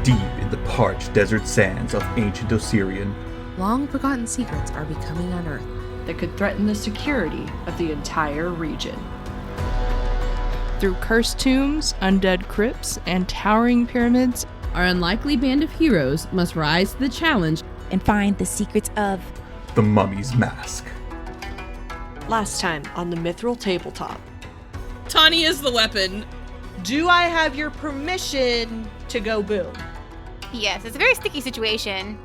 deep in the parched desert sands of ancient Osirian, long-forgotten secrets are becoming unearthed that could threaten the security of the entire region. Through cursed tombs, undead crypts, and towering pyramids, our unlikely band of heroes must rise to the challenge and find the secrets of the Mummy's Mask. Last time on the Mithril Tabletop. Tanhi is the weapon. Do I have your permission to go boom? Yes, it's a very sticky situation.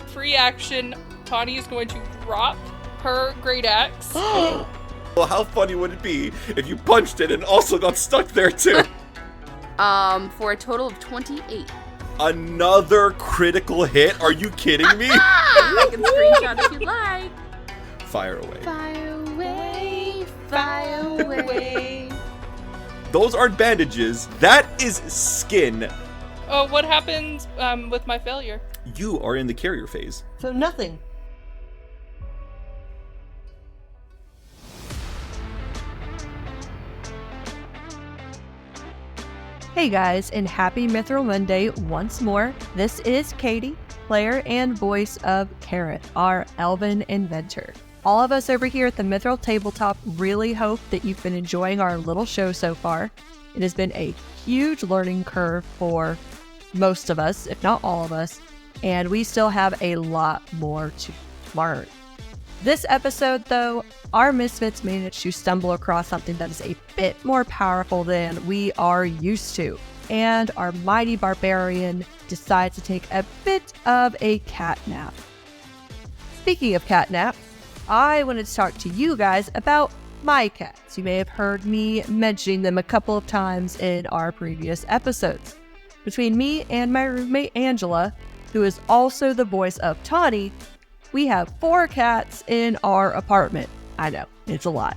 Free action, Tanhi is going to drop her great axe. Well, how funny would it be if you punched it and also got stuck there too? For a total of 28. Another critical hit? Are you kidding me? I can screenshot if you'd like. Fire away. Fire away, fire away. Those aren't bandages. That is skin. Oh, what happened with my failure? You are in the carrier phase. So nothing. Hey guys, and happy Mithril Monday once more. This is Katie, player and voice of Keryth, our elven inventor. All of us over here at the Mithril Tabletop really hope that you've been enjoying our little show so far. It has been a huge learning curve for most of us, if not all of us, and we still have a lot more to learn. This episode, though, our misfits managed to stumble across something that is a bit more powerful than we are used to, and our mighty barbarian decides to take a bit of a cat nap. Speaking of cat nap, I wanted to talk to you guys about my cats. You may have heard me mentioning them a couple of times in our previous episodes. Between me and my roommate Anjela, who is also the voice of Tanhi, we have 4 cats in our apartment. I know, it's a lot.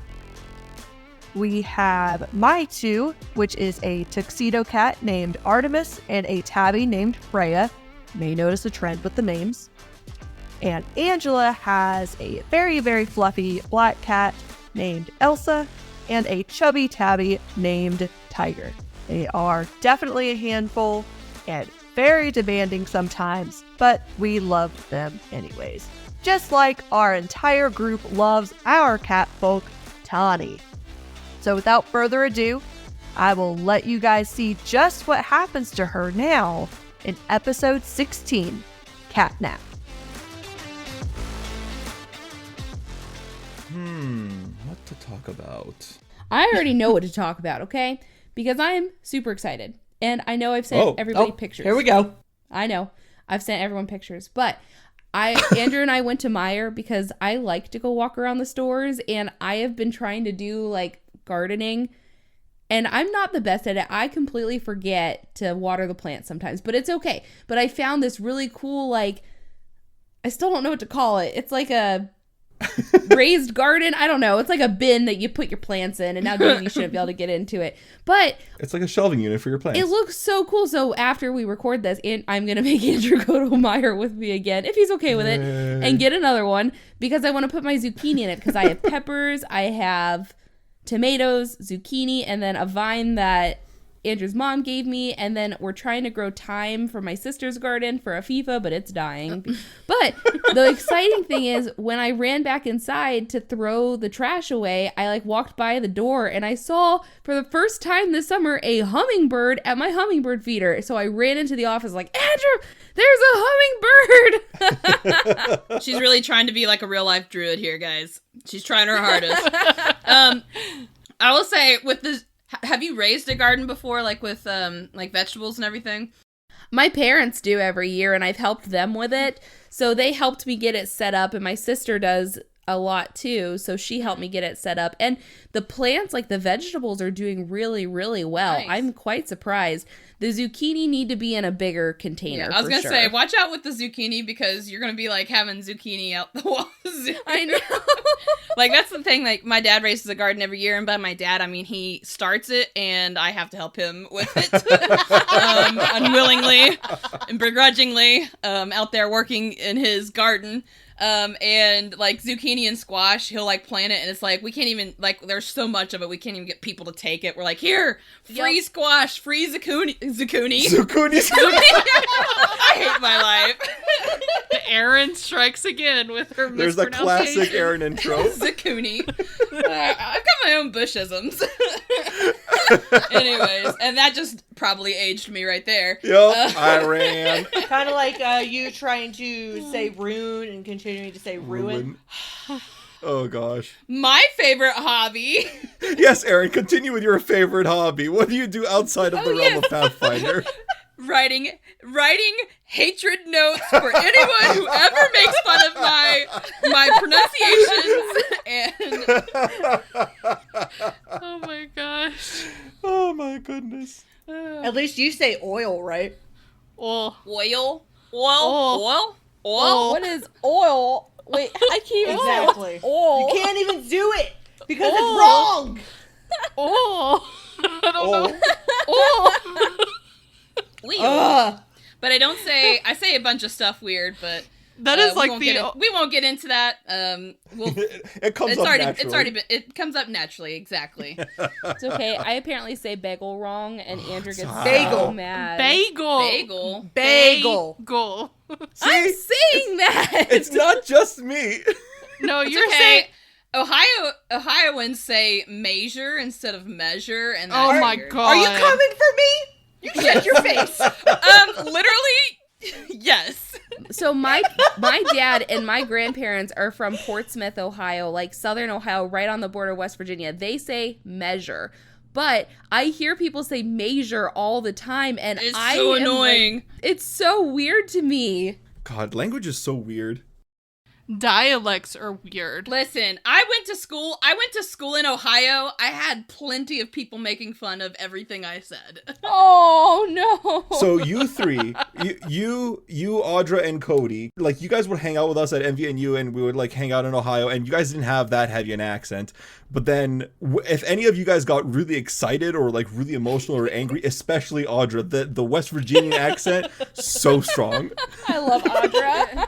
We have my 2, which is a tuxedo cat named Artemis and a tabby named Freya. You may notice a trend with the names. And Anjela has a very, very fluffy black cat named Elsa and a chubby tabby named Tiger. They are definitely a handful and very demanding sometimes, but we love them anyways. Just like our entire group loves our catfolk, Tanhi. So without further ado, I will let you guys see just what happens to her now in episode 16, Catnap. What to talk about? I already know what to talk about, okay? Because I am super excited. And I know I've sent everybody pictures. Here we go. I know. I've sent everyone pictures. But Andrew and I went to Meijer because I like to go walk around the stores. And I have been trying to do, like, gardening. And I'm not the best at it. I completely forget to water the plants sometimes. But it's okay. But I found this really cool, like, I still don't know what to call it. It's like a raised garden. I don't know. It's like a bin that you put your plants in, and now Davey shouldn't be able to get into it. But it's like a shelving unit for your plants. It looks so cool. So after we record this, I'm going to make Andrew go to Meijer with me again, if he's okay with it, and get another one because I want to put my zucchini in it because I have peppers, I have tomatoes, zucchini, and then a vine that Andrew's mom gave me, and then we're trying to grow thyme for my sister's garden for a FIFA, but it's dying. But the exciting thing is when I ran back inside to throw the trash away, I like walked by the door and I saw for the first time this summer a hummingbird at my hummingbird feeder. So I ran into the office like, Andrew, there's a hummingbird. She's really trying to be like a real life druid here, guys. She's trying her hardest. I will say with the have you raised a garden before, like with like vegetables and everything? My parents do every year, and I've helped them with it. So they helped me get it set up, and my sister does a lot too. So she helped me get it set up. And the plants, like the vegetables, are doing really, really well. Nice. I'm quite surprised. The zucchini need to be in a bigger container. Yeah, I was going to say, watch out with the zucchini because you're going to be like having zucchini out the walls. I know. Like that's the thing, like my dad raises a garden every year, and by my dad, I mean he starts it and I have to help him with it. Unwillingly and begrudgingly out there working in his garden. And like zucchini and squash, he'll like plant it, and it's like we can't even like. There's so much of it, we can't even get people to take it. We're like, here, free squash, free zucchini. I hate my life. Erin strikes again with her There's the classic Erin intro. Zucchini. I've got my own Bushisms. Anyways, and that just probably aged me right there. Yep, I ran. Kind of like you trying to say rune and continuing to say ruin. Oh gosh. My favorite hobby. Yes, Erin, continue with your favorite hobby. What do you do outside of the realm of Pathfinder? Writing hatred notes for anyone who ever makes fun of my pronunciations and Oh my gosh. Oh my goodness. At least you say oil, right? Oil. What is oil? Wait, I can't Exactly. Oil. You can't even do it because it's wrong. I don't know. But I say a bunch of stuff weird, but that is like we won't get into that. It comes up naturally. It comes up naturally, exactly. It's okay. I apparently say bagel wrong, and Andrew gets Bagel. so mad. Bagel. I'm saying that. It's not just me. No, It's you're okay. saying Ohioans say measure instead of measure, and Oh that's my weird. god. Are you coming for me? You shut your face. Literally, yes. So my dad and my grandparents are from Portsmouth, Ohio, like Southern Ohio, right on the border of West Virginia. They say measure, but I hear people say measure all the time, and It's so annoying. Like, it's so weird to me. God, language is so weird. Dialects are weird. Listen, I went to school in Ohio. I had plenty of people making fun of everything I said. Oh no. So you three, you, Audra and Cody, like you guys would hang out with us at MVNU, and we would like hang out in Ohio, and you guys didn't have that heavy an accent. But then if any of you guys got really excited or like really emotional or angry, especially Audra, the West Virginian accent, so strong. I love Audra.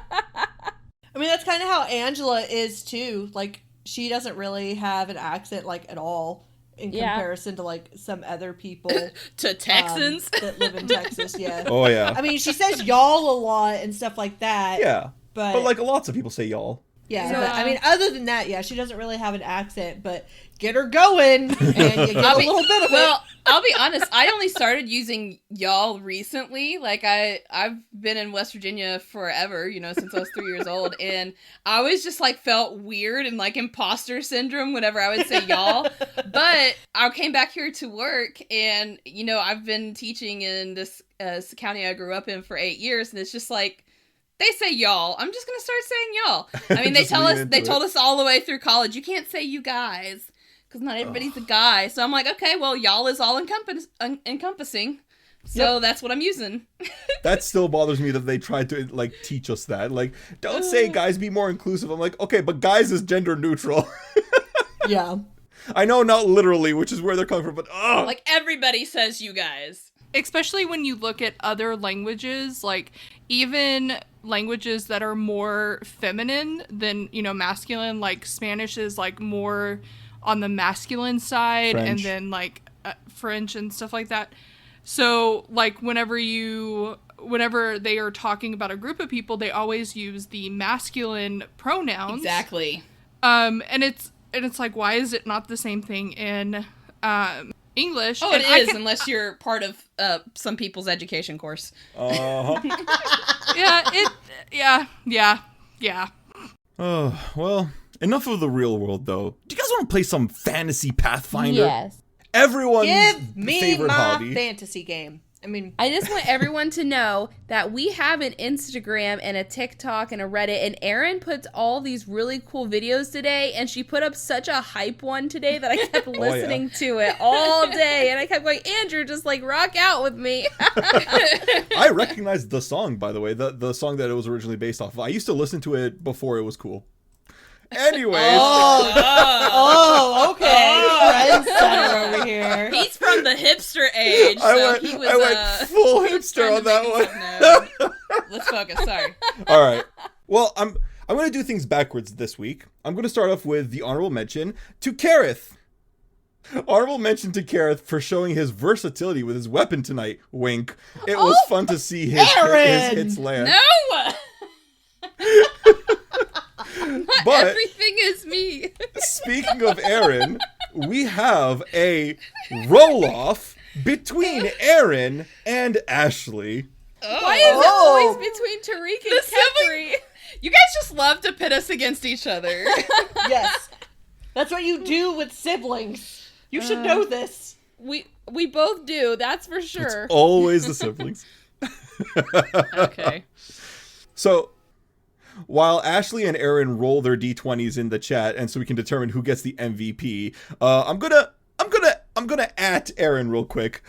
I mean, that's kind of how Anjela is too. Like, she doesn't really have an accent like at all in comparison to like some other people to Texans that live in Texas. Yeah. Oh yeah. I mean, she says y'all a lot and stuff like that. Yeah. But like lots of people say y'all. Yeah. But, I mean, other than that, yeah, she doesn't really have an accent. But get her going, and you get a little bit of it. Well, I'll be honest. I only started using y'all recently. Like I've been in West Virginia forever, since I was 3 years old, and I always just like felt weird and like imposter syndrome whenever I would say y'all. But I came back here to work, and I've been teaching in this county I grew up in for 8 years, and it's just like they say y'all. I'm just gonna start saying y'all. I mean, they told us all the way through college, you can't say you guys, because not everybody's a guy. So I'm like, okay, well, y'all is all encompassing. So that's what I'm using. That still bothers me that they tried to like teach us that. Like, don't say guys, be more inclusive. I'm like, okay, but guys is gender neutral. Yeah. I know, not literally, which is where they're coming from, but like everybody says you guys. Especially when you look at other languages, like even languages that are more feminine than, masculine, like Spanish is like more on the masculine side, French. and then like French and stuff like that. So like whenever they are talking about a group of people, they always use the masculine pronouns. Exactly. And it's like, why is it not the same thing in English? Oh, it is, unless you're part of some people's education course. Yeah. Oh, well, enough of the real world, though. Do you guys want to play some fantasy Pathfinder? Yes. Everyone's Give me favorite my hobby. fantasy game. I mean, I just want everyone to know that we have an Instagram and a TikTok and a Reddit, and Erin puts all these really cool videos today, and she put up such a hype one today that I kept listening to it all day, and I kept going, Andrew, just like rock out with me. I recognized the song, by the way, the song that it was originally based off of. I used to listen to it before it was cool. Anyways. Okay. Trendsetter over here. He's from the hipster age, I went full hipster on that one. Let's focus. Sorry. All right. Well, I'm I'm going to do things backwards this week. I'm going to start off with the honorable mention to Keryth. Honorable mention to Keryth for showing his versatility with his weapon tonight. Wink. It was fun to see his hits land. No! But everything is me. Speaking of Erin, we have a roll-off between Erin and Ashley. Why is it always between Tariq and Khepri? You guys just love to pit us against each other. Yes. That's what you do with siblings. You should know this. We both do, that's for sure. It's always the siblings. Okay. So, while Ashley and Erin roll their d20s in the chat, and so we can determine who gets the MVP, I'm gonna at Erin real quick.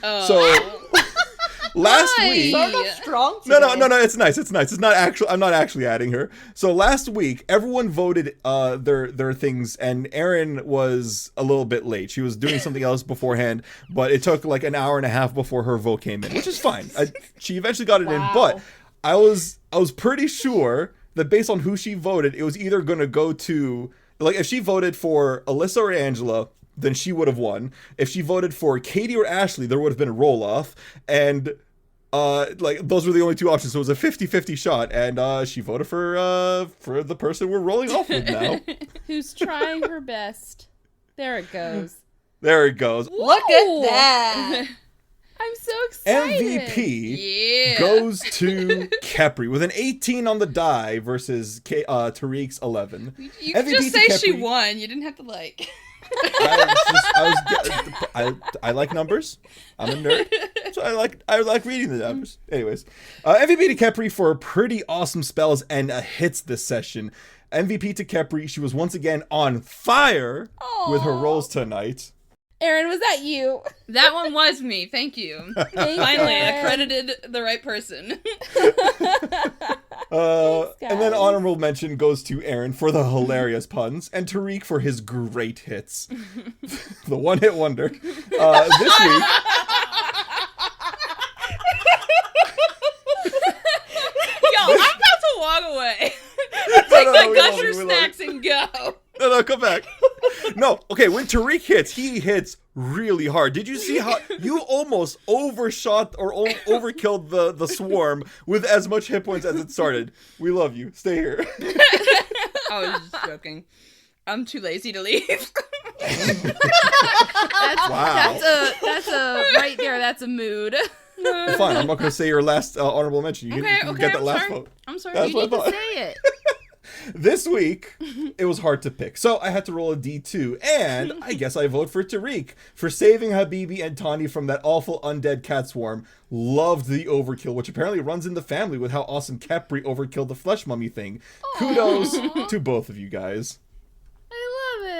Last week. Start off strong today. No, it's nice. It's not actually. I'm not actually adding her. So last week, everyone voted their things, and Erin was a little bit late. She was doing something else beforehand, but it took like an hour and a half before her vote came in, which is fine. She eventually got it in, but I was pretty sure that based on who she voted, it was either going to go to, like, if she voted for Alyssa or Anjela, then she would have won. If she voted for Katie or Ashley, there would have been a roll-off. And, like, those were the only two options. So it was a 50-50 shot. And she voted for the person we're rolling off with now. Who's trying her best. There it goes. There it goes. Look at that. I'm so excited. MVP goes to Khepri with an 18 on the die versus Tariq's 11. You could just say she won. You didn't have to like. I like numbers. I'm a nerd, so I like reading the numbers. Anyways, MVP to Khepri for pretty awesome spells and hits this session. MVP to Khepri. She was once again on fire with her rolls tonight. Erin, was that you? That one was me. Thank you. Finally, I credited the right person. And then honorable mention goes to Erin for the hilarious puns and Tariq for his great hits. The one-hit wonder. This week... Yo, I'm about to walk away. Take the gusher snacks and go. No, come back. No, okay, when Tariq hits, he hits really hard. Did you see how you almost overshot or overkilled the swarm with as much hit points as it started? We love you. Stay here. I was just joking. I'm too lazy to leave. That's a right there. That's a mood. Fine, I'm not going to say your last honorable mention. You can get that last vote. I'm sorry. That's You need to say it. This week, it was hard to pick, so I had to roll a D2, and I guess I vote for Tariq for saving Habibi and Tanhi from that awful undead cat swarm. Loved the overkill, which apparently runs in the family with how awesome Khepri overkilled the flesh mummy thing. Kudos to both of you guys. I love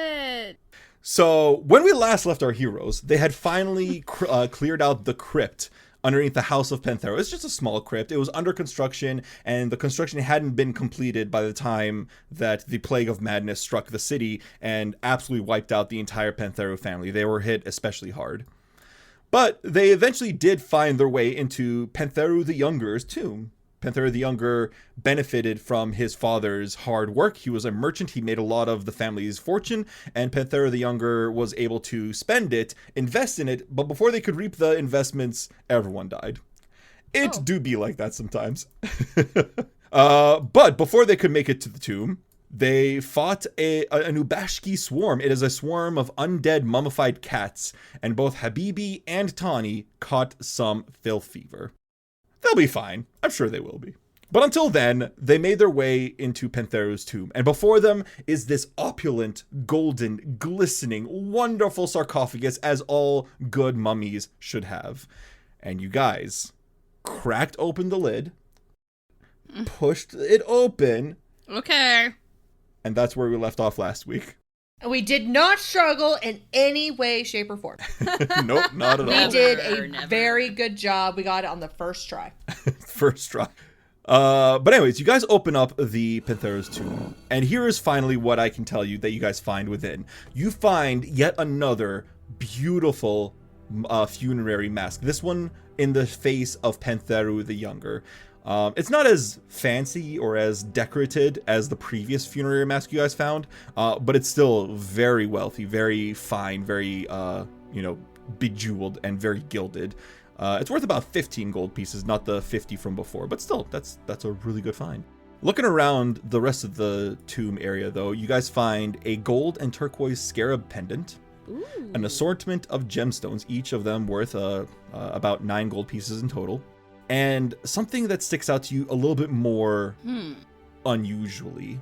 it. So, when we last left our heroes, they had finally cleared out the crypt underneath the House of Pentheru. It's just a small crypt. It was under construction, and the construction hadn't been completed by the time that the Plague of Madness struck the city and absolutely wiped out the entire Pentheru family. They were hit especially hard. But they eventually did find their way into Pentharu the Younger's tomb. Pentharu the Younger benefited from his father's hard work. He was a merchant. He made a lot of the family's fortune, and Pentharu the Younger was able to spend it, invest in it, but before they could reap the investments, everyone died. It do be like that sometimes. But before they could make it to the tomb, they fought an Ubashki swarm. It is a swarm of undead mummified cats, and both Habibi and Tanhi caught some filth fever. They'll be fine. I'm sure they will be. But until then, they made their way into Pentheru's tomb. And before them is this opulent, golden, glistening, wonderful sarcophagus, as all good mummies should have. And you guys cracked open the lid, pushed it open. Okay. And that's where we left off last week. We did not struggle in any way, shape, or form. Nope, not at all. We did a very good job. We got it on the first try. First try. But anyways, you guys open up the Pentheru's tomb, and here is finally what I can tell you that you guys find within. You find yet another beautiful funerary mask. This one in the face of Pentharu the Younger. It's not as fancy or as decorated as the previous funerary mask you guys found, but it's still very wealthy, very fine, very, bejeweled and very gilded. It's worth about 15 gold pieces, not the 50 from before, but still, that's a really good find. Looking around the rest of the tomb area, though, you guys find a gold and turquoise scarab pendant, an assortment of gemstones, each of them worth about 9 gold pieces in total, and something that sticks out to you a little bit more unusually.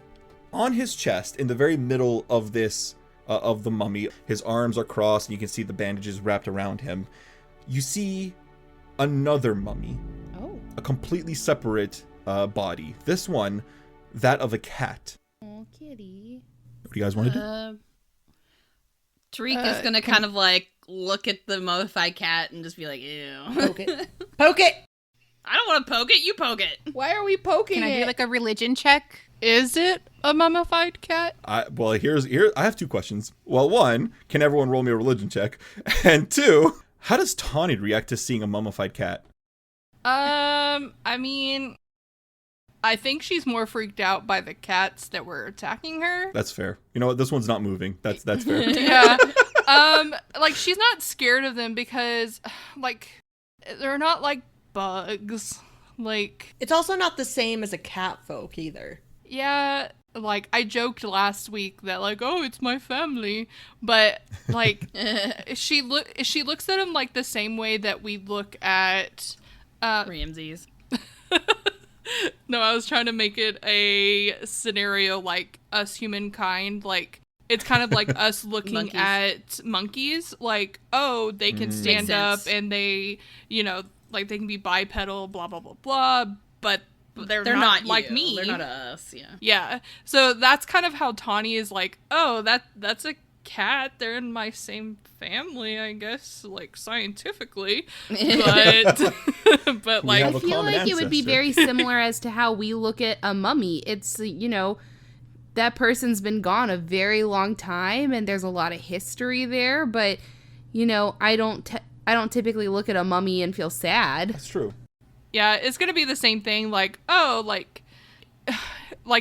On his chest, in the very middle of this, of the mummy, his arms are crossed, and you can see the bandages wrapped around him. You see another mummy, a completely separate body. This one, that of a cat. Oh, kitty. What do you guys want to do? Tariq is gonna kind of like look at the mummified cat and just be like, ew. Poke it. Poke it! I don't want to poke it, you poke it. Why are we poking Can it? I do like a religion check? Is it a mummified cat? I have 2 questions. Well, 1, can everyone roll me a religion check? And 2, how does Tanhi react to seeing a mummified cat? I mean, I think she's more freaked out by the cats that were attacking her. That's fair. You know what? This one's not moving. That's fair. Yeah. Like she's not scared of them because, like, they're not like bugs. Like, it's also not the same as a cat folk either. Yeah, like I joked last week that like, oh, it's my family, but like she looks at him like the same way that we look at Ramses. No, I was trying to make it a scenario like us humankind, like it's kind of like us looking at monkeys, like, oh, they can stand up and they, like they can be bipedal, blah blah blah blah, but they're not like you. me. They're not us. Yeah. Yeah. So that's kind of how Tanhi is like, oh, that's a cat. They're in my same family, I guess, like scientifically. But but like I feel like it would be very similar as to how we look at a mummy. It's, that person's been gone a very long time and there's a lot of history there, but I don't typically look at a mummy and feel sad. That's true. Yeah, it's gonna be the same thing, like, oh, like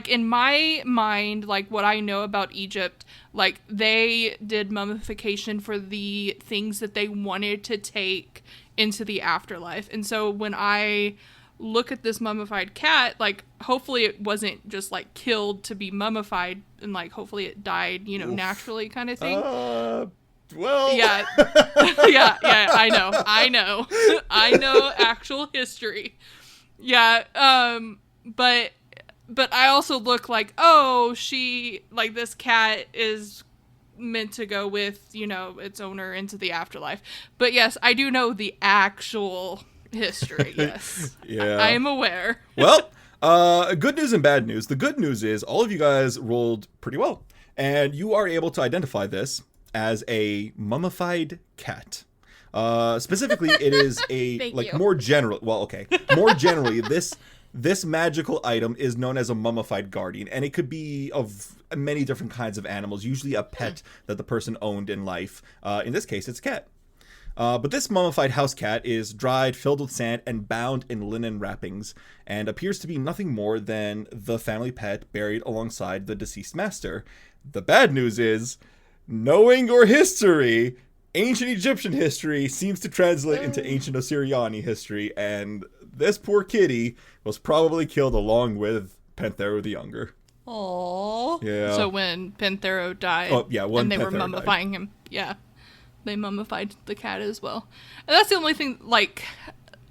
in my mind, like what I know about Egypt, like they did mummification for the things that they wanted to take into the afterlife. And so when I look at this mummified cat, like hopefully it wasn't just like killed to be mummified and like hopefully it died, naturally kind of thing. Well, yeah, yeah, I know actual history. Yeah, but I also look like, oh, this cat is meant to go with, its owner into the afterlife. But yes, I do know the actual history. Yes. Yeah. I am aware. Well, good news and bad news. The good news is all of you guys rolled pretty well, and you are able to identify this as a mummified cat. Specifically, it is a more general. Well, okay, more generally, this magical item is known as a mummified guardian, and it could be of many different kinds of animals. Usually, a pet that the person owned in life. In this case, it's a cat. But this mummified house cat is dried, filled with sand, and bound in linen wrappings, and appears to be nothing more than the family pet buried alongside the deceased master. The bad news is, knowing your history, ancient Egyptian history seems to translate into ancient Osiriani history, and this poor kitty was probably killed along with Pentheru the Younger. Aww. Yeah. So when Pentharu died, and they were mummifying him, yeah, they mummified the cat as well. And that's the only thing, like,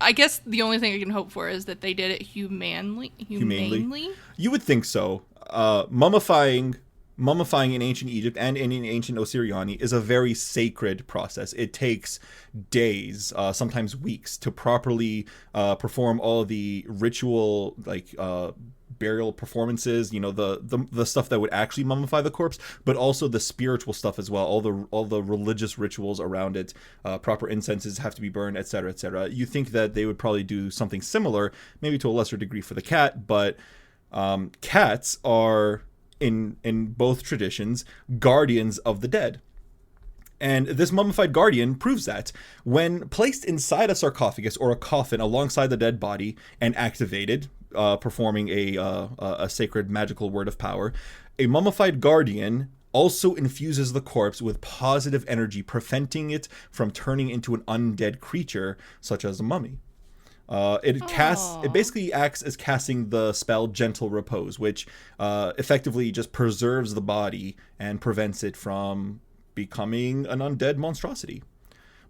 I guess the only thing I can hope for is that they did it humanely. You would think so. Mummifying in ancient Egypt and in ancient Osiriani is a very sacred process. It takes days, sometimes weeks, to properly perform all of the ritual, burial performances. The stuff that would actually mummify the corpse, but also the spiritual stuff as well. All the religious rituals around it. Proper incenses have to be burned, etc., etc. You think that they would probably do something similar, maybe to a lesser degree for the cat, but cats are, in both traditions, guardians of the dead. And this mummified guardian proves that. When placed inside a sarcophagus or a coffin alongside the dead body and activated, performing a sacred magical word of power, a mummified guardian also infuses the corpse with positive energy, preventing it from turning into an undead creature, such as a mummy. It basically acts as casting the spell Gentle Repose, which effectively just preserves the body and prevents it from becoming an undead monstrosity.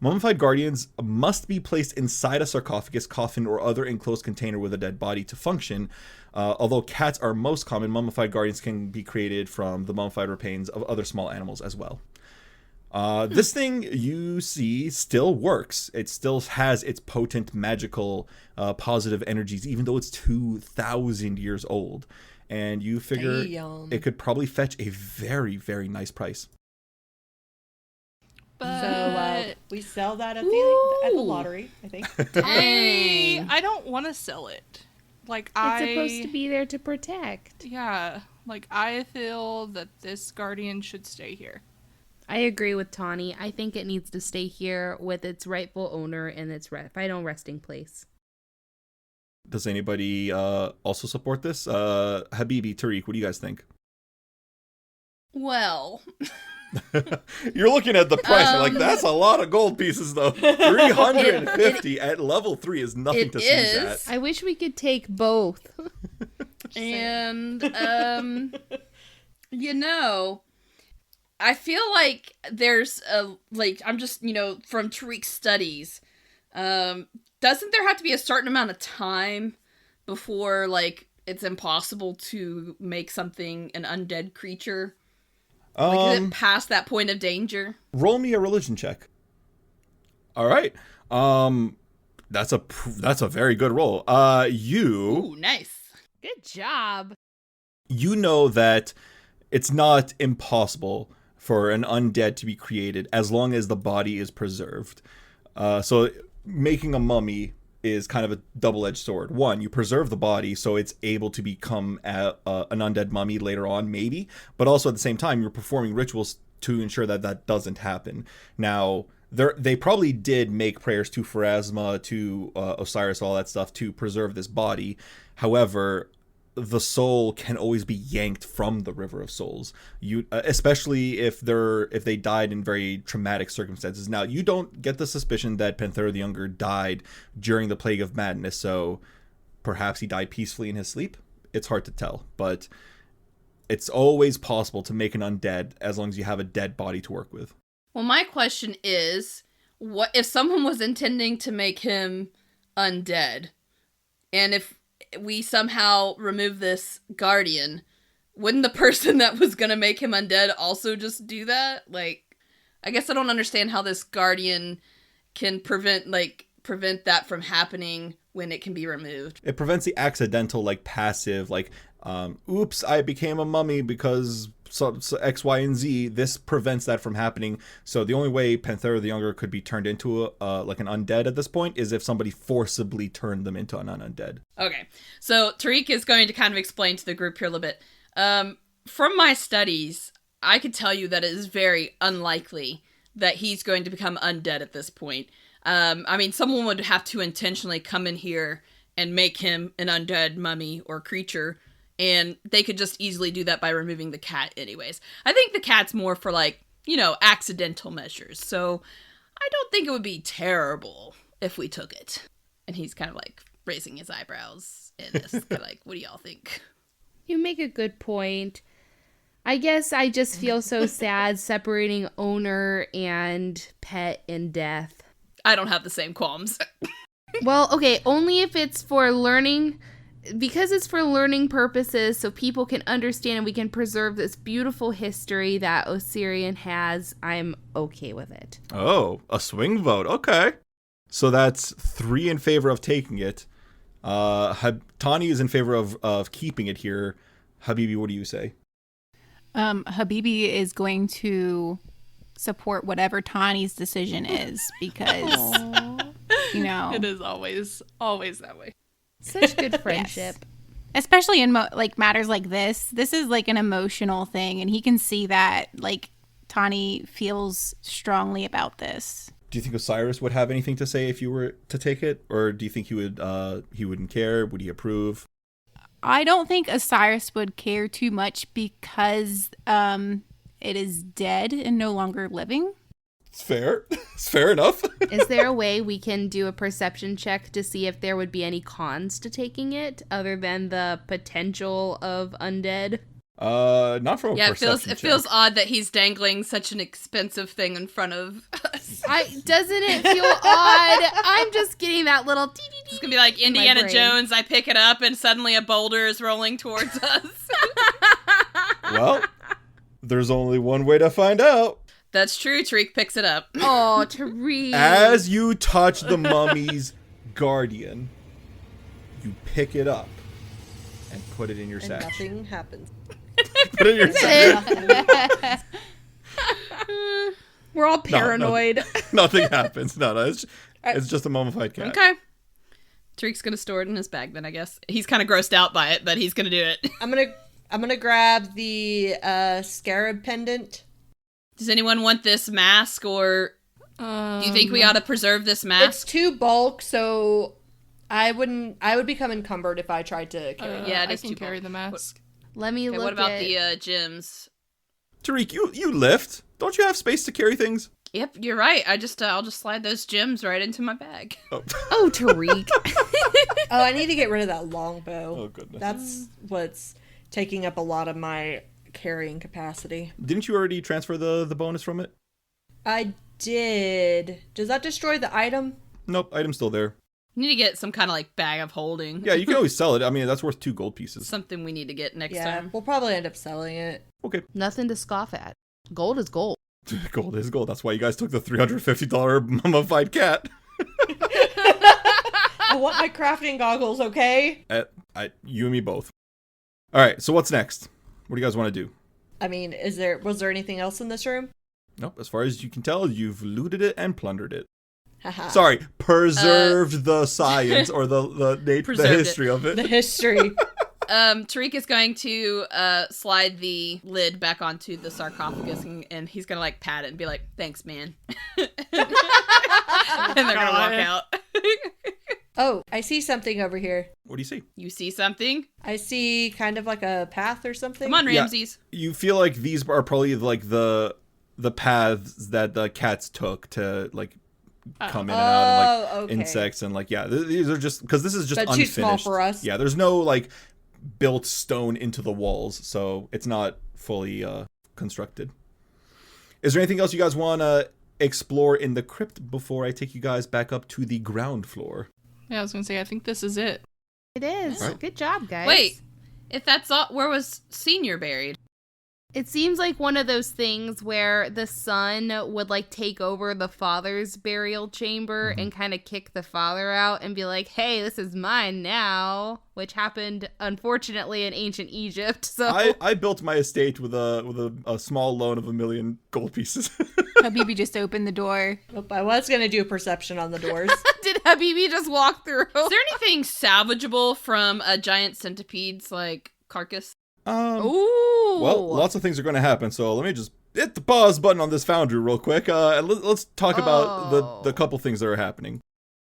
Mummified guardians must be placed inside a sarcophagus, coffin, or other enclosed container with a dead body to function. Although cats are most common, mummified guardians can be created from the mummified remains of other small animals as well. This thing you see still works. It still has its potent, magical, positive energies, even though it's 2,000 years old. And you figure it could probably fetch a very, very nice price. So we sell that at the lottery, I think. I don't want to sell it. Like, it's supposed to be there to protect. Yeah, like, I feel that this guardian should stay here. I agree with Tanhi. I think it needs to stay here with its rightful owner and its final resting place. Does anybody also support this? Habibi, Tariq, what do you guys think? Well... You're looking at the price. You're like, that's a lot of gold pieces, though. 350 at level 3 is nothing to sneeze at. I wish we could take both. And, you know, I feel like there's I'm just, from Tariq's studies, doesn't there have to be a certain amount of time before, it's impossible to make something an undead creature? Is it past that point of danger? Roll me a religion check. All right. That's a very good roll. Ooh, nice. Good job. You know that it's not impossible for an undead to be created as long as the body is preserved. So making a mummy is kind of a double-edged sword. One, you preserve the body so it's able to become an undead mummy later on, maybe, but also at the same time, you're performing rituals to ensure that that doesn't happen. Now, they probably did make prayers to Pharasma, to Osiris, all that stuff to preserve this body. However, the soul can always be yanked from the River of Souls. Especially if they died in very traumatic circumstances. Now, you don't get the suspicion that Pentharu the Younger died during the Plague of Madness, so perhaps he died peacefully in his sleep. It's hard to tell, but it's always possible to make an undead as long as you have a dead body to work with. Well, my question is, what if someone was intending to make him undead, and if we somehow remove this guardian, wouldn't the person that was gonna make him undead also just do that? I guess I don't understand how this guardian can prevent that from happening when it can be removed. It prevents the accidental, passive, oops, I became a mummy because so X, Y, and Z. This prevents that from happening. So the only way Pentharu the Younger could be turned into an undead at this point is if somebody forcibly turned them into an undead. Okay, so Tariq is going to kind of explain to the group here a little bit. From my studies, I could tell you that it is very unlikely that he's going to become undead at this point. Someone would have to intentionally come in here and make him an undead mummy or creature, and they could just easily do that by removing the cat anyways. I think the cat's more for, accidental measures, so I don't think it would be terrible if we took it. And he's kind of, raising his eyebrows, and it's kind of what do y'all think? You make a good point. I guess I just feel so sad separating owner and pet in death. I don't have the same qualms. Well, okay, only if it's for learning, because it's for learning purposes, so people can understand and we can preserve this beautiful history that Osirian has. I'm okay with it. Oh, a swing vote. Okay. So that's 3 in favor of taking it. Tanhi is in favor of keeping it here. Habibi, what do you say? Habibi is going to support whatever Tanhi's decision is because, it is always that way. Such good friendship. Yes. Especially in matters like this. This is an emotional thing, and he can see that Tanhi feels strongly about this. Do you think Osiris would have anything to say if you were to take it, or do you think he wouldn't care? Would he approve? I don't think Osiris would care too much because it is dead and no longer living. It's fair. It's fair enough. Is there a way we can do a perception check to see if there would be any cons to taking it other than the potential of undead? Not from a perception check. It feels odd that he's dangling such an expensive thing in front of us. Doesn't it feel odd? I'm just getting that little It's gonna be like Indiana Jones. I pick it up and suddenly a boulder is rolling towards us. Well, there's only one way to find out. That's true. Tariq picks it up. Oh, Tariq. As you touch the mummy's guardian, you pick it up and put it in your satchel. Nothing happens. Put it in your satchel. We're all paranoid. Nothing happens. No, it's just a mummified cat. Okay. Tariq's gonna store it in his bag then, I guess. He's kind of grossed out by it, but he's gonna do it. I'm gonna grab the scarab pendant. Does anyone want this mask, or do you think we ought to preserve this mask? It's too bulk, so I would become encumbered if I tried to carry it. Yeah, I can carry the mask. Let me look. What about the gems? Tariq, you lift. Don't you have space to carry things? Yep, you're right. I'll just slide those gems right into my bag. Oh, Tariq. Oh, I need to get rid of that longbow. Oh, goodness. That's what's taking up a lot of my carrying capacity. Didn't you already transfer the bonus from it? I did. Does that destroy the item? Nope, item's still there. You need to get some kind of like bag of holding. Yeah, you can always sell it. I mean, that's worth 2 gold pieces. Something we need to get next Yeah, time. we'll probably end up selling it. Okay. Nothing to scoff at. Gold is gold. Gold is gold. That's why you guys took the $350 mummified cat. I want my crafting goggles, okay? You and me both. All right, so what's next? What do you guys want to do? I mean, was there anything else in this room? Nope. As far as you can tell, you've looted it and plundered it. Haha. Sorry, preserved the science or the history of it. The history. Tariq is going to slide the lid back onto the sarcophagus, and he's gonna like pat it and be like, "Thanks, man," and they're gonna walk out. Oh, I see something over here. What do you see? You see something? I see kind of like a path or something. Come on, Ramses. Yeah, you feel like these are probably like the paths that the cats took to like come in and out, and like insects and like these are just because this is just unfinished. Too small for us. Yeah, there's no like built stone into the walls, so it's not fully constructed. Is there anything else you guys want to explore in the crypt before I take you guys back up to the ground floor? Yeah, I was gonna say, I think this is it. It is. Right. Good job, guys. Wait, if that's all, where was Senior buried? It seems like one of those things where the son would like take over the father's burial chamber and kind of kick the father out and be like, "Hey, this is mine now," which happened unfortunately in ancient Egypt. So I built my estate with a small loan of 1 million gold pieces. Habibi just opened the door. Nope, I was gonna do a perception on the doors. Did Habibi just walk through? Is there anything salvageable from a giant centipede's like carcass? Ooh. Well, lots of things are going to happen, so let me just hit the pause button on this foundry real quick. Let's talk about the couple things that are happening.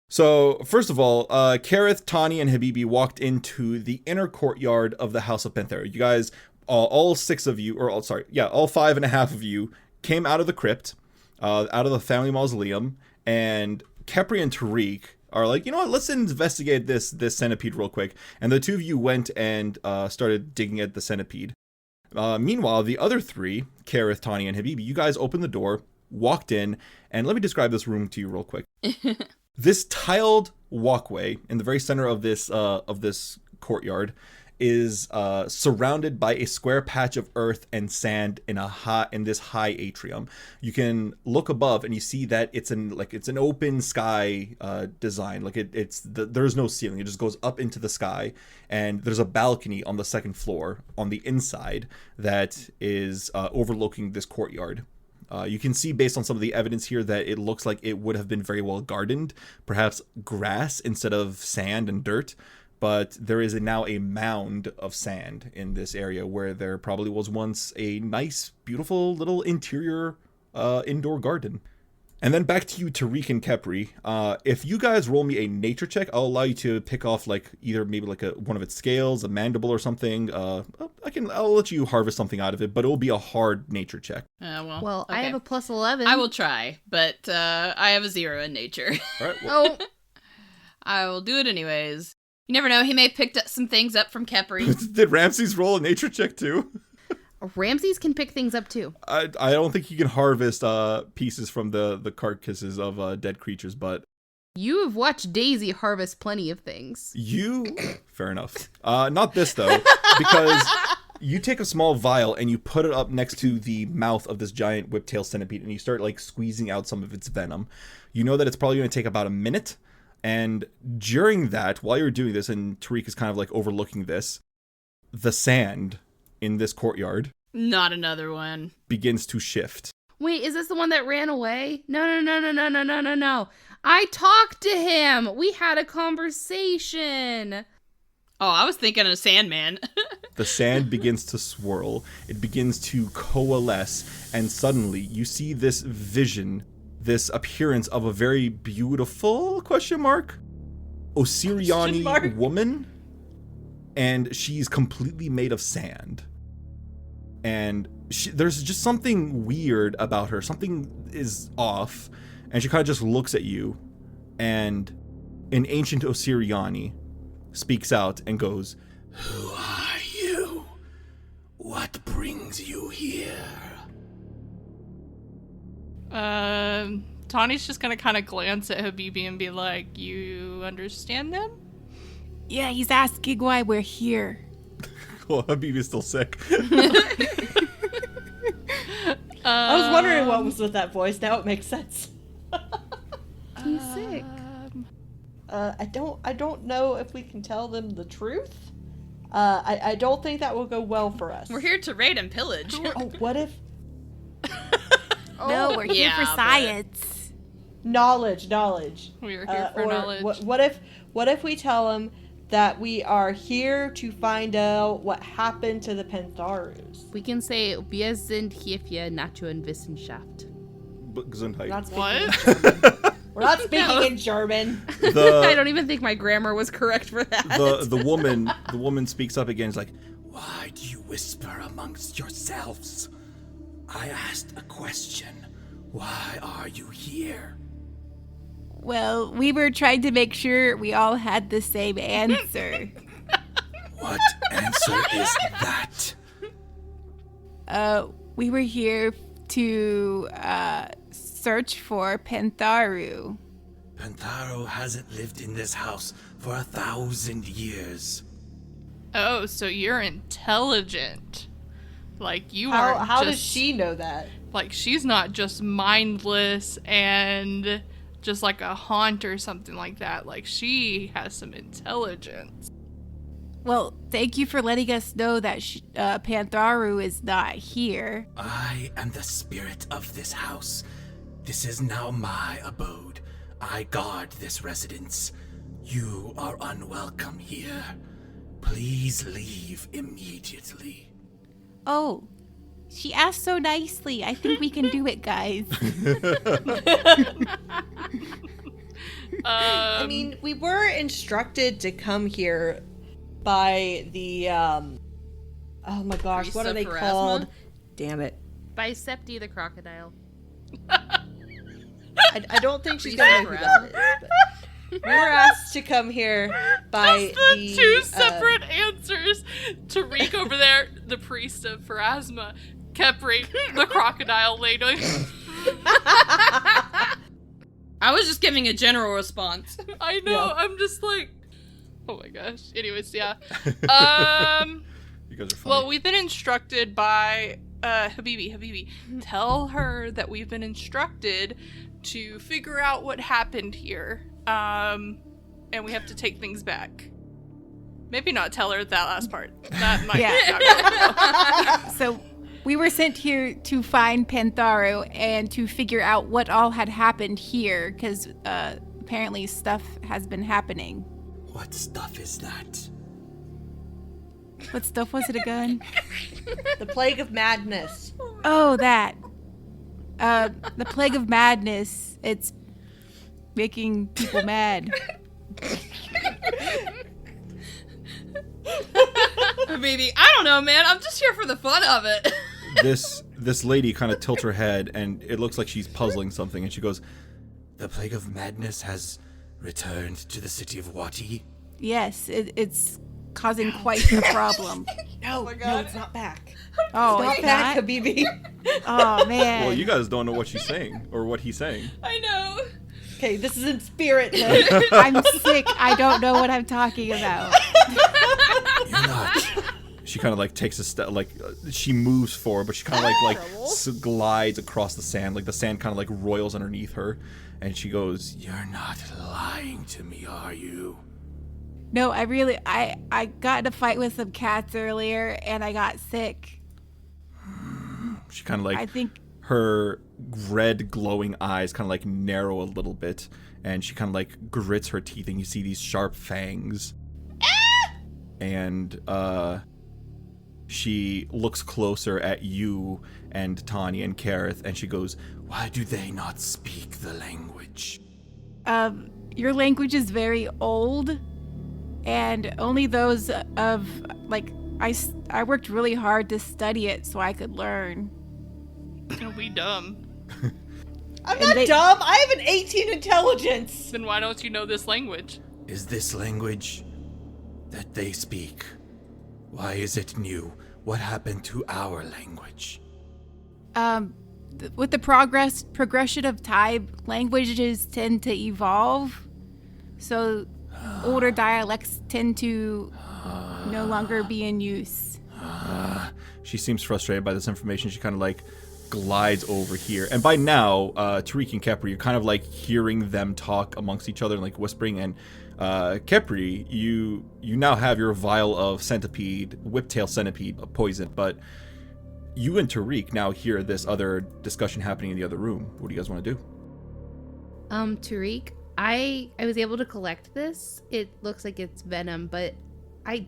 So, first of all, Keryth, Tanhi, and Habibi walked into the inner courtyard of the House of Pentheru. You guys, all 6 of you, all 5.5 of you, came out of the crypt, out of the family mausoleum, and Khepri and Tariq are like, you know what, let's investigate this centipede real quick. And the 2 of you went and started digging at the centipede. Meanwhile, the other 3, Keryth, Tanhi, and Habibi, you guys opened the door, walked in, and let me describe this room to you real quick. This tiled walkway in the very center of this courtyard is surrounded by a square patch of earth and sand in this high atrium. You can look above and you see that it's an open sky design. Like there's no ceiling. It just goes up into the sky, and there's a balcony on the 2nd floor on the inside that is overlooking this courtyard. You can see based on some of the evidence here that it looks like it would have been very well gardened, perhaps grass instead of sand and dirt. but there is now a mound of sand in this area where there probably was once a nice, beautiful little interior indoor garden. And then back to you, Tariq and Khepri. If you guys roll me a nature check, I'll allow you to pick off like either maybe like one of its scales, a mandible or something. I'll let you harvest something out of it, but it will be a hard nature check. Well, okay. I have a plus 11. I will try, but I have a 0 in nature. All right. Well, I will do it anyways. You never know, he may have picked some things up from Khepri. Did Ramses roll a nature check too? Ramses can pick things up too. I don't think you can harvest pieces from the carcasses of dead creatures, but You have watched Daisy harvest plenty of things. Fair enough. Not this though, because you take a small vial and you put it up next to the mouth of this giant whiptail centipede and you start like squeezing out some of its venom. You know that it's probably going to take about a minute, and during that, while you're doing this, and Tariq is kind of like overlooking this, the sand in this courtyard Not another one. begins to shift. Wait, is this the one that ran away? No. I talked to him. We had a conversation. Oh, I was thinking of Sandman. The sand begins to swirl. It begins to coalesce, and suddenly you see this vision, this appearance of a very beautiful Osiriani woman, and she's completely made of sand. And there's just something weird about her. Something is off, and she kind of just looks at you, and an ancient Osiriani speaks out and goes, "Who are you? What brings you here?" Tanhi's just gonna kind of glance at Habibi and be like, "You understand them?" Yeah, he's asking why we're here. Well, Habibi's still sick. I was wondering what was with that voice. Now it makes sense. He's sick. I don't know if we can tell them the truth. I don't think that will go well for us. We're here to raid and pillage. Oh, what if? No, we're here for science. Knowledge. We're here for knowledge. What if we tell them that we are here to find out what happened to the Pentharus? We can say, wir sind hier für Natur und Wissenschaft. Gesundheit. We're not speaking in German. I don't even think my grammar was correct for that. The woman speaks up again. It's like, "Why do you whisper amongst yourselves? I asked a question. Why are you here?" Well, we were trying to make sure we all had the same answer. What answer is that? We were here to search for Pentharu. Pentharu hasn't lived in this house for 1,000 years. Oh, so you're intelligent. Like, you aren't How just, does she know that? Like, she's not just mindless and just like a haunt or something like that. Like, she has some intelligence. Well, thank you for letting us know that Pentharu is not here. I am the spirit of this house. This is now my abode. I guard this residence. You are unwelcome here. Please leave immediately. Oh, she asked so nicely. I think we can do it, guys. I mean, we were instructed to come here by the oh my gosh, Priest what are of they Pharasma? called? Damn it. By Septi the crocodile. I don't think she's gonna know who that is. But we were asked to come here by the two separate answers. Tariq over there, the priest of Pharasma. Khepri, the crocodile lady. I was just giving a general response. I know. Yeah. I'm just like, oh my gosh. Anyways, yeah. You guys are funny. Well, we've been instructed by Habibi. Tell her that we've been instructed to figure out what happened here. And we have to take things back. Maybe not tell her that last part. That might not go. So we were sent here to find Pentharu and to figure out what all had happened here, because apparently stuff has been happening. What stuff is that? What stuff was it again? The Plague of Madness. Oh, that. The Plague of Madness. It's making people mad. Baby, I don't know, man. I'm just here for the fun of it. This lady kind of tilts her head, and it looks like she's puzzling something, and she goes, The Plague of Madness has returned to the city of Wati? Yes, it's causing quite the problem. No, it's not back. Oh, it's not back, Habibi. Oh, man. well, you guys don't know what she's saying, or what he's saying. I know. Okay, this is in spirit. I'm sick. I don't know what I'm talking about. You're not. She kind of like takes a step, like she moves forward, but she kind of like glides across the sand, like the sand kind of like roils underneath her, and she goes, You're not lying to me, are you? No, I got in a fight with some cats earlier, and I got sick. She kind of like, I think her red glowing eyes kind of like narrow a little bit, and she kind of like grits her teeth, and you see these sharp fangs. And she looks closer at you and Tanhi and Keryth, and she goes, Why do they not speak the language? Your language is very old, and only those of, like, I worked really hard to study it so I could learn. Are we dumb? I'm not dumb. I have an 18 intelligence. Then why don't you know this language? Is this language that they speak? Why is it new? What happened to our language? With the progression of time, languages tend to evolve. So older dialects tend to no longer be in use. She seems frustrated by this information. She kind of like glides over here, and by now Tariq and Khepri, you're kind of like hearing them talk amongst each other and like whispering. And Khepri, you now have your vial of centipede, whiptail centipede poison, but you and Tariq now hear this other discussion happening in the other room. What do you guys want to do? Tariq, I was able to collect this. It looks like it's venom, but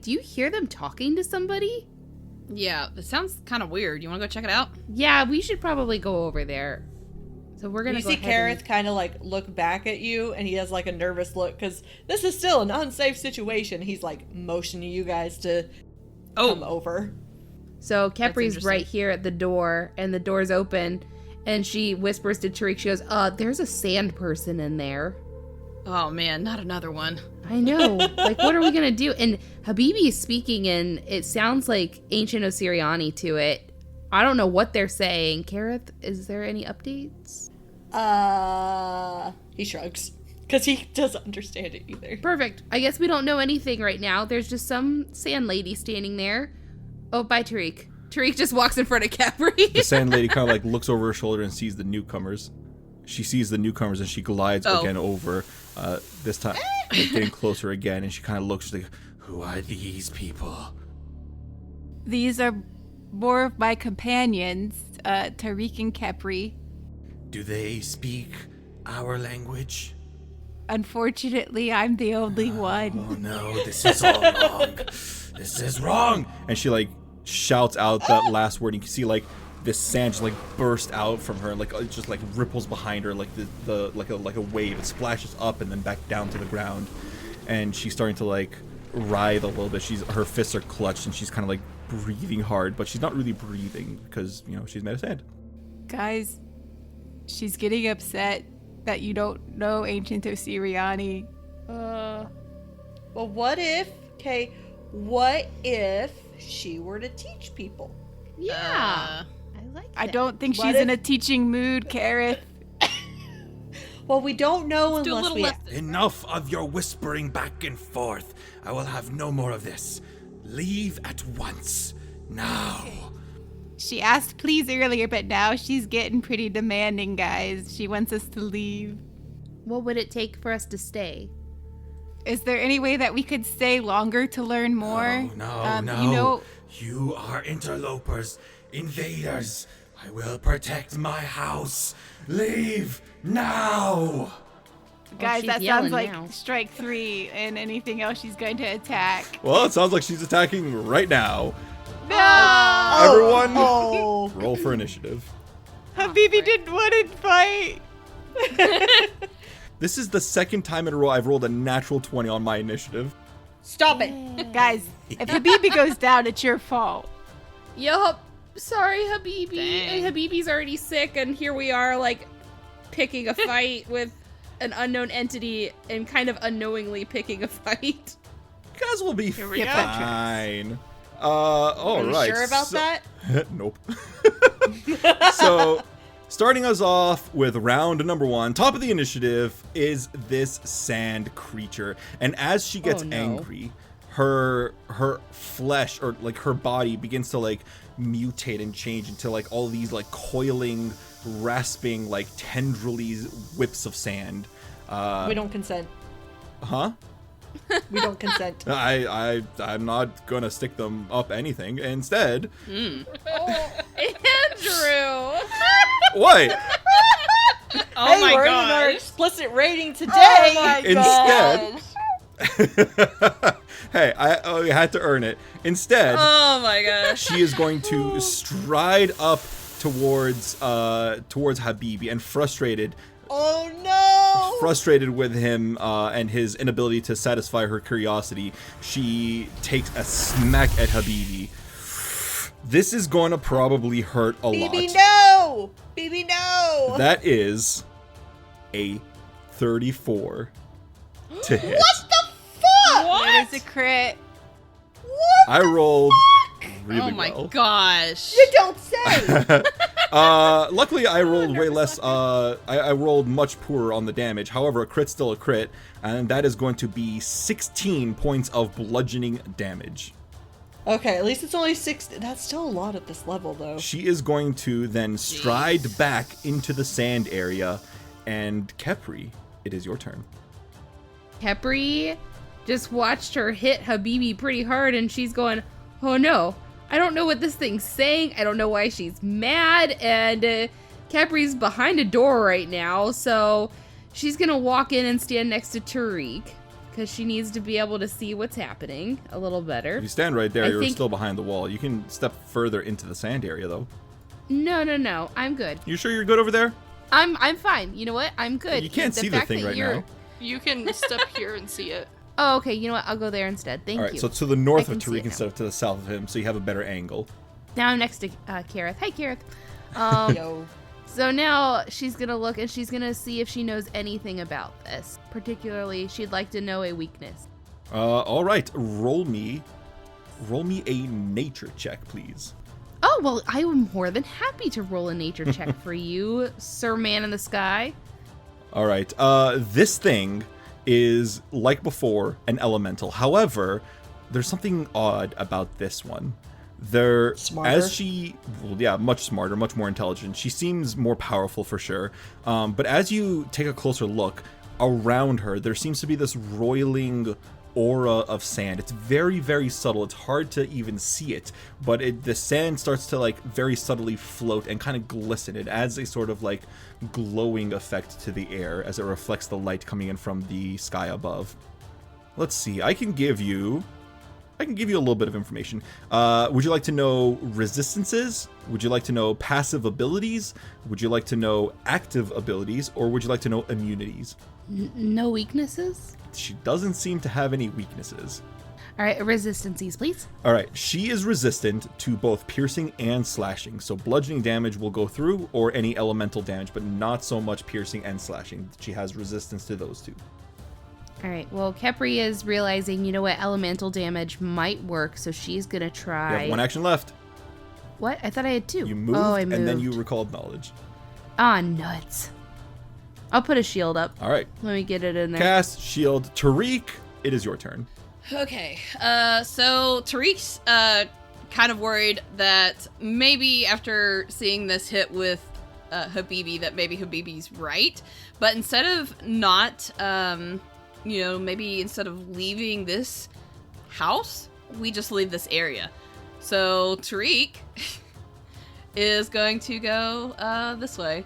do you hear them talking to somebody? Yeah, it sounds kind of weird. You want to go check it out? Yeah, we should probably go over there. So we're gonna. You see Keryth kind of like look back at you, and he has like a nervous look because this is still an unsafe situation. He's like motioning you guys to come over. So Khepri's right here at the door, and the door's open, and she whispers to Tariq. She goes, there's a sand person in there." Oh man, not another one. I know. Like, what are we gonna do? And Habibi is speaking, and it sounds like ancient Osiriani to it. I don't know what they're saying. Keryth, is there any updates? He shrugs because he doesn't understand it either. Perfect. I guess we don't know anything right now. There's just some sand lady standing there. Oh, bye, Tariq. Tariq just walks in front of Khepri. The sand lady kind of like looks over her shoulder and sees the newcomers. She sees the newcomers and she glides again over. This time, like, getting closer again, and she kind of looks like, Who are these people? These are more of my companions, Tariq and Khepri. Do they speak our language? Unfortunately, I'm the only one. Oh no, this is all wrong. This is wrong. And she like shouts out that last word. And you can see like this sand just like burst out from her, like it just like ripples behind her, like the like a wave. It splashes up and then back down to the ground, and she's starting to like writhe a little bit. Her fists are clutched, and she's kind of like breathing hard, but she's not really breathing because she's made of sand. Guys, she's getting upset that you don't know ancient Osiriani. Well, what if she were to teach people? Yeah. I like that. I don't think she's in a teaching mood, Keryth. Well, we don't know unless we... Enough of your whispering back and forth. I will have no more of this. Leave at once. Now. She asked please earlier, but now she's getting pretty demanding, guys. She wants us to leave. What would it take for us to stay? Is there any way that we could stay longer to learn more? No. You are interlopers, invaders. I will protect my house. Leave now. Guys, she's that yelling sounds like now. strike 3 and anything else she's going to attack. Well, it sounds like she's attacking right now. No! Everyone, Oh. roll for initiative. Habibi didn't want to fight. This is the second time in a row I've rolled a natural 20 on my initiative. Stop it. Guys, if Habibi goes down, it's your fault. Yup. Sorry, Habibi. Dang. And Habibi's already sick, and here we are, like, picking a fight with an unknown entity and kind of unknowingly picking a fight. You guys will be we go. fine. All Are you right. sure about that? Nope. So, starting us off with round number 1, top of the initiative is this sand creature. And as she gets angry, her flesh, or like her body, begins to like mutate and change into like all these like coiling, rasping, like tendrily whips of sand. We don't consent. Huh? We don't consent. I'm not gonna stick them up anything. Instead, Oh, Andrew! what? Oh Hey, my we're in our gosh. explicit rating today. Instead, hey, I had to earn it. Instead, Oh my gosh. she is going to stride up towards Habibi, and frustrated with him and his inability to satisfy her curiosity, she takes a smack at Habibi. This is going to probably hurt a lot. BB, no! BB, no! That is a 34 to hit. What the fuck? What is a crit? I rolled really Oh my well. gosh. You don't say! Luckily, I rolled way less. I rolled much poorer on the damage. However, a crit's still a crit, and that is going to be 16 points of bludgeoning damage. Okay, at least it's only 6. That's still a lot at this level, though. She is going to then stride back into the sand area, and Khepri, it is your turn. Khepri just watched her hit Habibi pretty hard, and she's going, oh no, I don't know what this thing's saying. I don't know why she's mad. And Khepri's behind a door right now, so she's going to walk in and stand next to Tariq, because she needs to be able to see what's happening a little better. If you stand right there, you're think- still behind the wall. You can step further into the sand area, though. No, I'm good. You sure you're good over there? I'm fine. You know what? I'm good. You can't see the fact thing that right you're- now. You can step here and see it. Oh, okay. You know what? I'll go there instead. Thank All right, you. so to the north I of can see Tariq it now. instead of to the south of him, so you have a better angle. Now I'm next to Keryth. Hi, Keryth. Yo. So now she's going to look and she's going to see if she knows anything about this. Particularly, she'd like to know a weakness. All right, roll me a nature check, please. Oh, well, I am more than happy to roll a nature check for you, Sir Man in the Sky. All right, this thing is, like before, an elemental. However, there's something odd about this one. Smarter? Much smarter, much more intelligent. She seems more powerful for sure. But as you take a closer look around her, there seems to be this roiling aura of sand. It's very, very subtle. It's hard to even see it, but the sand starts to like very subtly float and kind of glisten. It adds a sort of like glowing effect to the air as it reflects the light coming in from the sky above. Let's see. I can give you a little bit of information. Would you like to know resistances? Would you like to know passive abilities? Would you like to know active abilities? Or would you like to know immunities? No weaknesses? She doesn't seem to have any weaknesses. All right, resistances, please. All right, she is resistant to both piercing and slashing. So bludgeoning damage will go through, or any elemental damage, but not so much piercing and slashing. She has resistance to those two. All right, well, Khepri is realizing, you know what, elemental damage might work, so she's going to try. You have one action left. What? I thought I had two. You moved, oh, I moved. and then you recalled knowledge. Ah, nuts. I'll put a shield up. All right. Let me get it in there. Cast shield. Tariq, it is your turn. Okay, so Tariq's kind of worried that maybe after seeing this hit with Habibi, that maybe Habibi's right. But instead of not, maybe instead of leaving this house, we just leave this area. So Tariq is going to go this way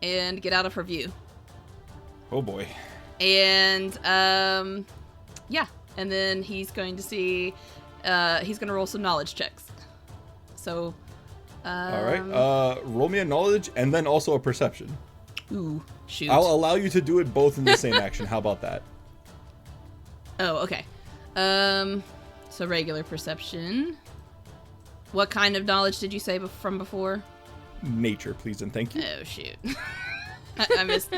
and get out of her view. Oh boy. And yeah, and then he's going to see. He's going to roll some knowledge checks. So. All right. Roll me a knowledge and then also a perception. Ooh, shoot. I'll allow you to do it both in the same action. How about that? Oh, okay. So regular perception. What kind of knowledge did you say from before? Nature, please and thank you. Oh shoot. I missed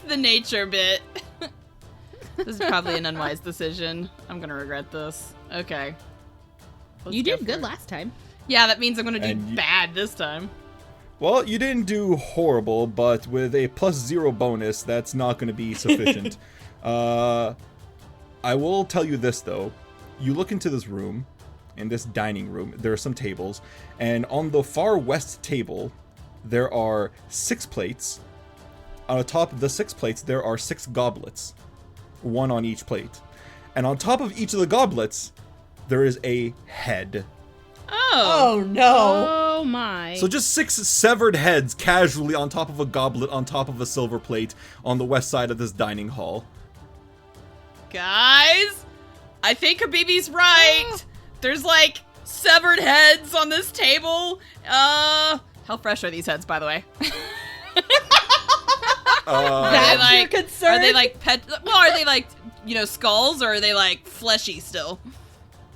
the nature bit. This is probably an unwise decision. I'm gonna regret this. Okay. You did good last time. Yeah, that means I'm gonna do bad this time. Well, you didn't do horrible, but with a +0 bonus, that's not going to be sufficient. I will tell you this, though. You look into this room, in this dining room, there are some tables, and on the far west table, there are 6 plates. On the top of the 6 plates, there are 6 goblets, 1 on each plate. And on top of each of the goblets, there is a head. Oh no. Oh my. So just 6 severed heads casually on top of a goblet on top of a silver plate on the west side of this dining hall. Guys, I think Habibi's right. There's like severed heads on this table. How fresh are these heads, by the way? That's your concern? Are they like are they like, skulls, or are they like fleshy still?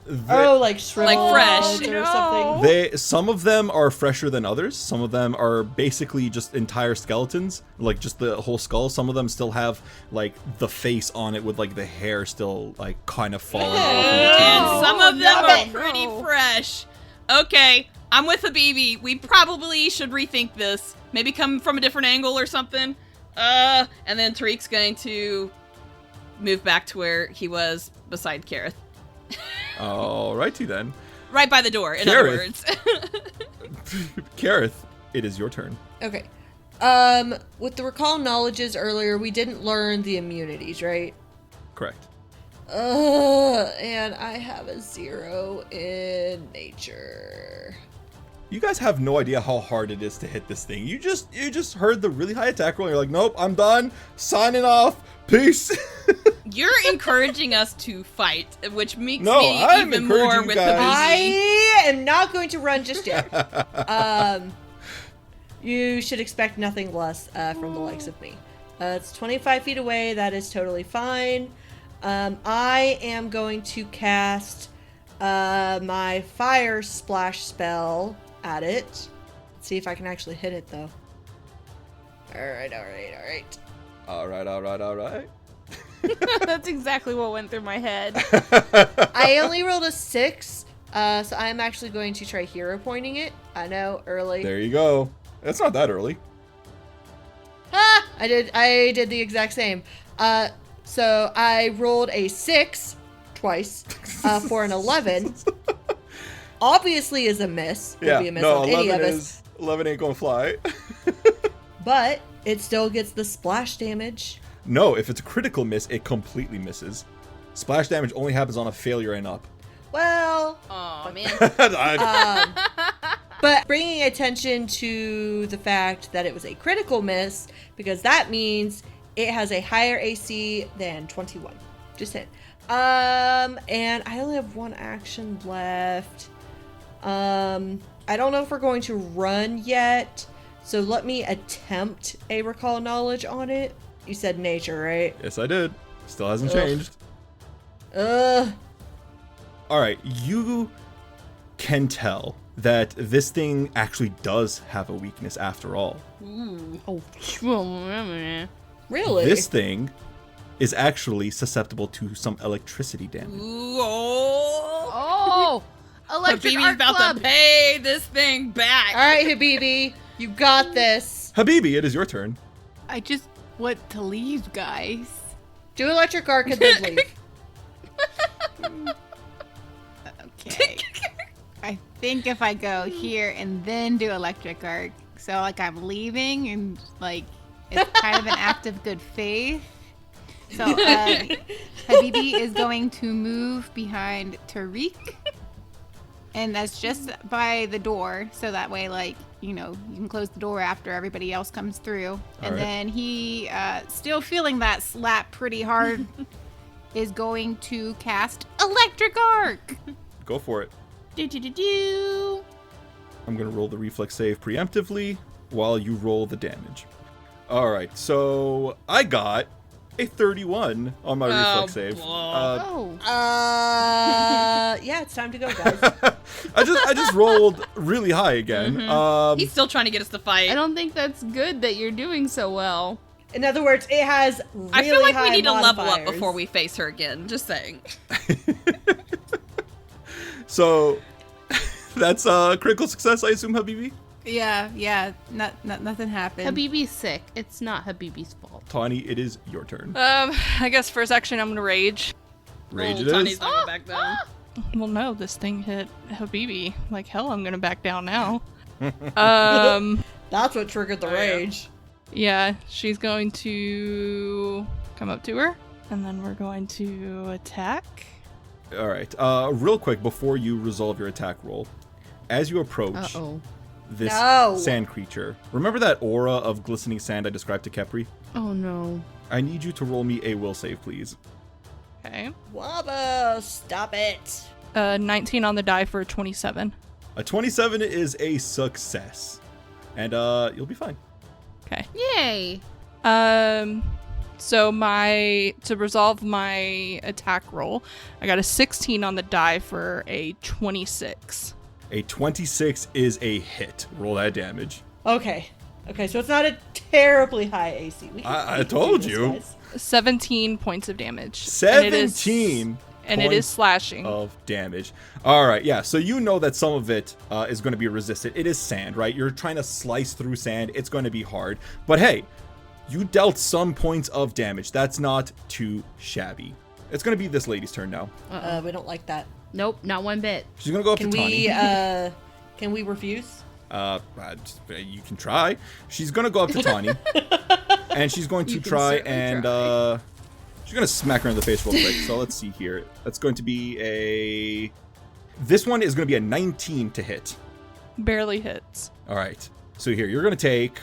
Like shriveled, like fresh or something. Some of them are fresher than others. Some of them are basically just entire skeletons, like just the whole skull. Some of them still have like the face on it with like the hair still like kind of falling off. And some of them are pretty fresh. Okay, I'm with Habibi. We probably should rethink this. Maybe come from a different angle or something. And then Tariq's going to move back to where he was beside Keryth. Alrighty then. Right by the door, in other words. Keryth, it is your turn. Okay. With the recall knowledges earlier, we didn't learn the immunities, right? Correct. And I have a 0 in nature. You guys have no idea how hard it is to hit this thing. You just heard the really high attack roll and you're like, nope, I'm done. Signing off. Peace. You're encouraging us to fight, which makes me I'm even more with the baby. I am not going to run just yet. You should expect nothing less from the likes of me. It's 25 feet away. That is totally fine. I am going to cast my fire splash spell at it. Let's see if I can actually hit it, though. Alright. That's exactly what went through my head. I only rolled a 6, so I'm actually going to try hero pointing it. I know, early. There you go. It's not that early. I did the exact same. So I rolled a 6 twice for an 11. Obviously is a miss. Would be a miss on any of us. 11 ain't gonna fly. But it still gets the splash damage. No, if it's a critical miss, it completely misses. Splash damage only happens on a failure and up. Well, oh man. But bringing attention to the fact that it was a critical miss, because that means it has a higher AC than 21. Just hit. And I only have 1 action left. I don't know if we're going to run yet, so let me attempt a recall knowledge on it. You said nature, right? Yes, I did. Still hasn't changed. Alright, you can tell that this thing actually does have a weakness after all. Oh, really? This thing is actually susceptible to some electricity damage. Ooh, oh. Electric Habibi's Art about Club. to pay this thing back. All right, Habibi, you got this. Habibi, it is your turn. I just want to leave, guys. Do electric arc and then leave. Okay. I think if I go here and then do electric arc, so like I'm leaving and like it's kind of an act of good faith. So Habibi is going to move behind Tariq, and that's just by the door, so that way like you can close the door after everybody else comes through. And right. then he, still feeling that slap pretty hard, is going to cast Electric Arc. Go for it. Do. I'm going to roll the reflex save preemptively while you roll the damage. All right, so I got a 31 on my reflex save. Yeah, it's time to go, guys. I just rolled really high again. He's still trying to get us to fight. I don't think that's good that you're doing so well. In other words, it has really I feel like high we need to level up modifiers. before we face her again. Just saying. So that's a critical success, I assume, Habibi? Yeah. Nothing happened. Habibi's sick. It's not Habibi's fault. Tawny, it is your turn. I guess first action I'm gonna rage. Rage it Tawny's is. not gonna back down. Well, no, this thing hit Habibi. Like hell, I'm gonna back down now. That's what triggered the rage. Yeah, she's going to come up to her, and then we're going to attack. All right. Real quick, before you resolve your attack roll, as you approach this sand creature, remember that aura of glistening sand I described to Khepri? Oh, no. I need you to roll me a will save, please. Okay. Wabba, stop it. 19 on the die for 27. A 27 is a success. And you'll be fine. Okay. Yay. So to resolve my attack roll, I got a 16 on the die for a 26. A 26 is a hit. Roll that damage. Okay, so it's not a terribly high AC. I told you. Guys. 17 points of damage. 17 and it is slashing of damage. All right, yeah. So you know that some of it is going to be resisted. It is sand, right? You're trying to slice through sand. It's going to be hard. But hey, you dealt some points of damage. That's not too shabby. It's going to be this lady's turn now. We don't like that. Nope, not one bit. She's going to go up to Tanhi. Can we refuse? You can try. She's going to go up to Tanhi. And she's going to try and she's going to smack her in the face real quick. So let's see here. That's going to be this one is going to be a 19 to hit. Barely hits. All right. So here, you're going to take...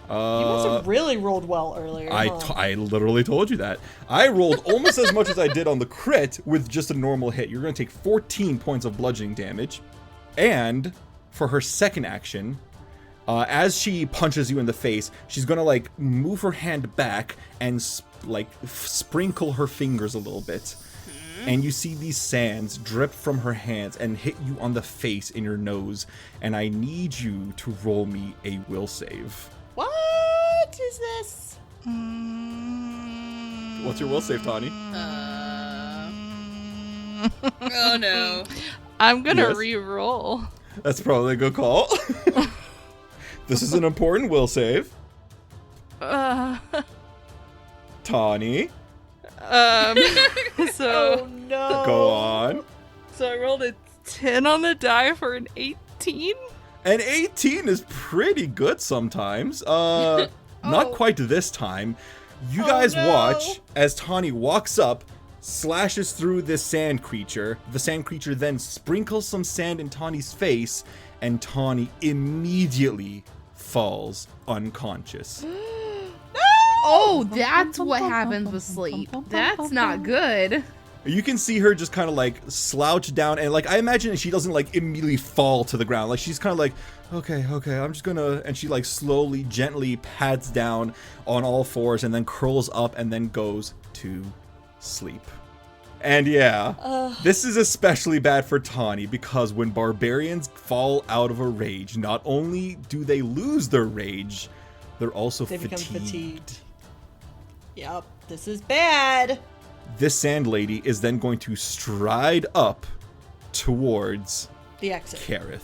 you must have really rolled well earlier. I literally told you that. I rolled almost as much as I did on the crit with just a normal hit. You're going to take 14 points of bludgeoning damage. And for her second action, as she punches you in the face, she's going to move her hand back and sprinkle her fingers a little bit. And you see these sands drip from her hands and hit you on the face in your nose. And I need you to roll me a will save. What is this? What's your will save, Tanhi? Oh no. I'm gonna re-roll. That's probably a good call. This is an important will save. Tanhi. So oh no. Go on. So I rolled a 10 on the die for an 18. An 18 is pretty good sometimes. Not quite this time. You guys watch as Tanhi walks up, slashes through this sand creature. The sand creature then sprinkles some sand in Tanhi's face, and Tanhi immediately falls unconscious. Oh, that's what happens with sleep. That's not good. You can see her just kind of slouch down, and I imagine she doesn't immediately fall to the ground. She's kind of okay, I'm just gonna, and she slowly, gently pads down on all fours and then curls up and then goes to sleep. And this is especially bad for Tanhi because when barbarians fall out of a rage, not only do they lose their rage, they're also become fatigued. fatigued. Yep, this is bad. This sand lady is then going to stride up towards the exit. Keryth.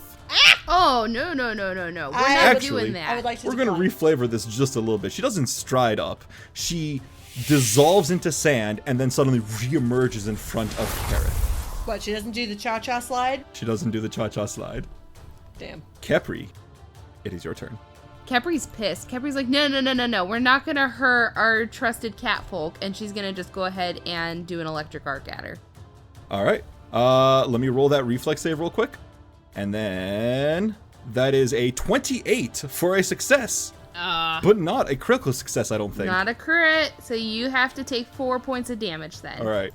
Oh, no. We're not doing that. I would like to We're going to reflavor this just a little bit. She doesn't stride up. She dissolves into sand and then suddenly reemerges in front of Keryth. What, she doesn't do the cha-cha slide? She doesn't do the cha-cha slide. Damn. Khepri, it is your turn. Kepri's pissed. Kepri's like, no. We're not going to hurt our trusted catfolk. And she's going to just go ahead and do an electric arc at her. All right. Let me roll that reflex save real quick. And then That is a 28 for a success. But not a critical success, I don't think. Not a crit, so you have to take 4 points of damage then. All right.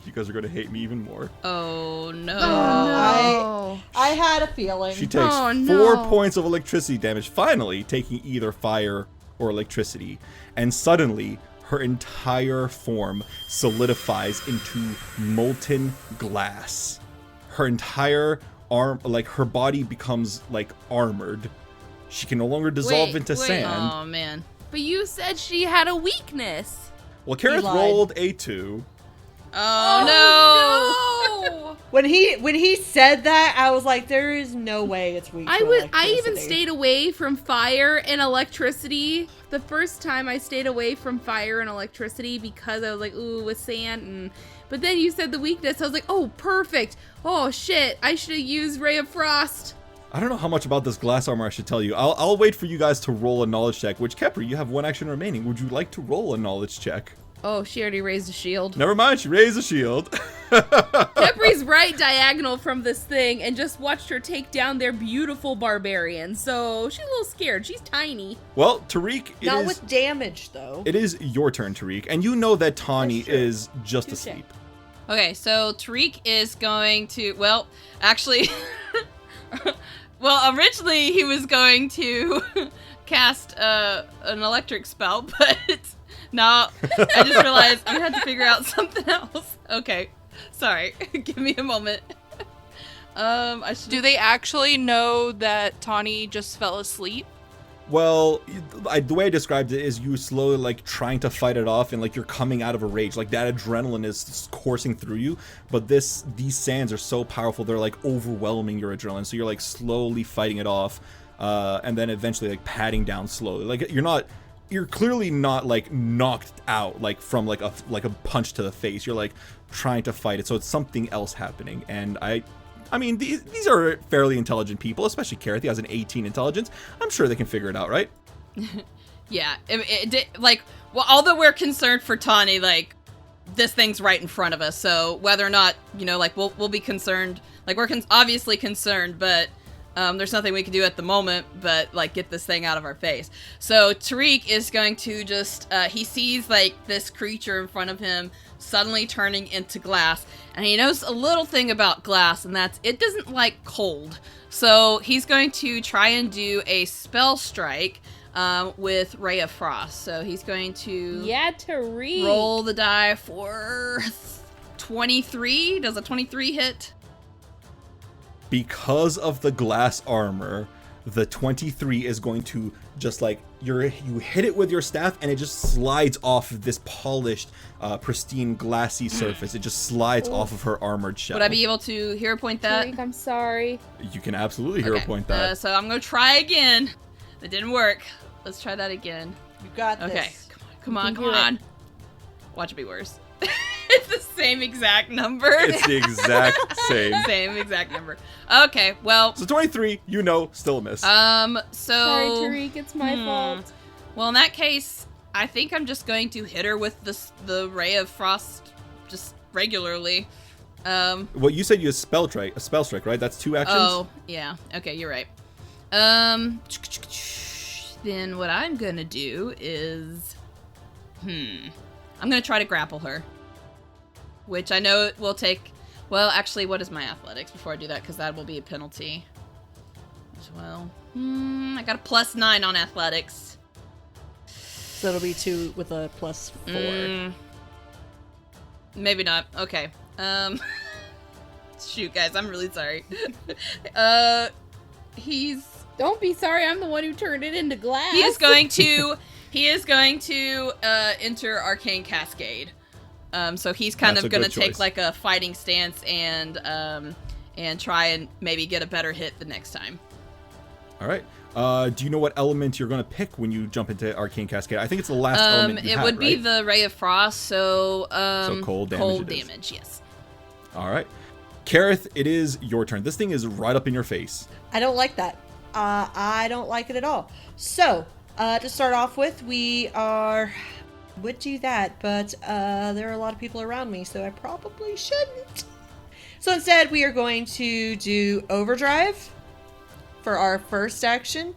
You guys are going to hate me even more. Oh, no. I had a feeling. She takes 4 points of electricity damage, finally taking either fire or electricity. And suddenly, her entire form solidifies into molten glass. Her entire her body becomes, armored. She can no longer dissolve into sand. Oh, man. But you said she had a weakness. Well, Keryth rolled a 2. Oh, no! When he said that, I was like, there is no way it's weak. I even stayed away from fire and electricity. The first time I stayed away from fire and electricity because I was like, ooh, with sand. But then you said the weakness. I was like, oh, perfect. Oh, shit. I should have used Ray of Frost. I don't know how much about this glass armor I should tell you. I'll wait for you guys to roll a knowledge check, which, Khepri, you have 1 action remaining. Would you like to roll a knowledge check? Oh, she already raised a shield. Never mind, she raised a shield. Khepri's right diagonal from this thing and just watched her take down their beautiful barbarian. So she's a little scared. She's tiny. Well, Tariq, Not with damage, though. It is your turn, Tariq, and you know that Tanhi is just asleep. Okay, so Tariq is going to, well, actually, well, originally he was going to cast an electric spell, but no, I just realized I'm gonna have to figure out something else. Okay, sorry, give me a moment. Do they actually know that Tanhi just fell asleep? Well, the way I described it is you slowly trying to fight it off, and you're coming out of a rage. That adrenaline is coursing through you, but these sands are so powerful, they're overwhelming your adrenaline. So you're slowly fighting it off, and then eventually patting down slowly. You're clearly not knocked out from a punch to the face. You're trying to fight it, so it's something else happening. And I mean, these are fairly intelligent people, especially Keryth. He has an 18 intelligence. I'm sure they can figure it out, right? Yeah. Well, although we're concerned for Tanhi, this thing's right in front of us. So whether or not, we'll be concerned. We're obviously concerned, but there's nothing we can do at the moment but get this thing out of our face. So Tariq is going to just he sees this creature in front of him suddenly turning into glass, and he knows a little thing about glass, and that's it doesn't like cold. So he's going to try and do a spell strike with Ray of Frost. So he's going to Tariq, roll the die for 23. Does a 23 hit? Because of the glass armor, the 23 is going to just you hit it with your staff, and it just slides off this polished, pristine, glassy surface. It just slides off of her armored shell. Would I be able to hero point that? Tariq, I'm sorry. You can absolutely hero point that. So I'm going to try again. That didn't work. Let's try that again. You got this. Okay, come on. Watch it be worse. It's the same exact number. It's the exact same. Same exact number. Okay, well. So 23, still a miss. So. Sorry, Tariq, it's my fault. Well, in that case, I think I'm just going to hit her with the Ray of Frost just regularly. Well, you said you had a spell strike, right? That's 2 actions? Oh, yeah. Okay, you're right. Then what I'm gonna do is, I'm gonna try to grapple her, which I know it will take. Well, actually, what is my athletics before I do that? Because that will be a penalty as well. I got a +9 on athletics. So it'll be 2 with a +4. Maybe not. Okay. Shoot, guys, I'm really sorry. Don't be sorry. I'm the one who turned it into glass. He is going to enter Arcane Cascade. So he's kind of going to take a fighting stance and try and maybe get a better hit the next time. All right. Do you know what element you're going to pick when you jump into Arcane Cascade? I think it's the last element you it have, would be right? the Ray of Frost, so cold damage. Cold damage, yes. All right. Keryth, it is your turn. This thing is right up in your face. I don't like that. I don't like it at all. So, to start off with, would do that, but there are a lot of people around me, so I probably shouldn't. So instead, we are going to do Overdrive. for our first action.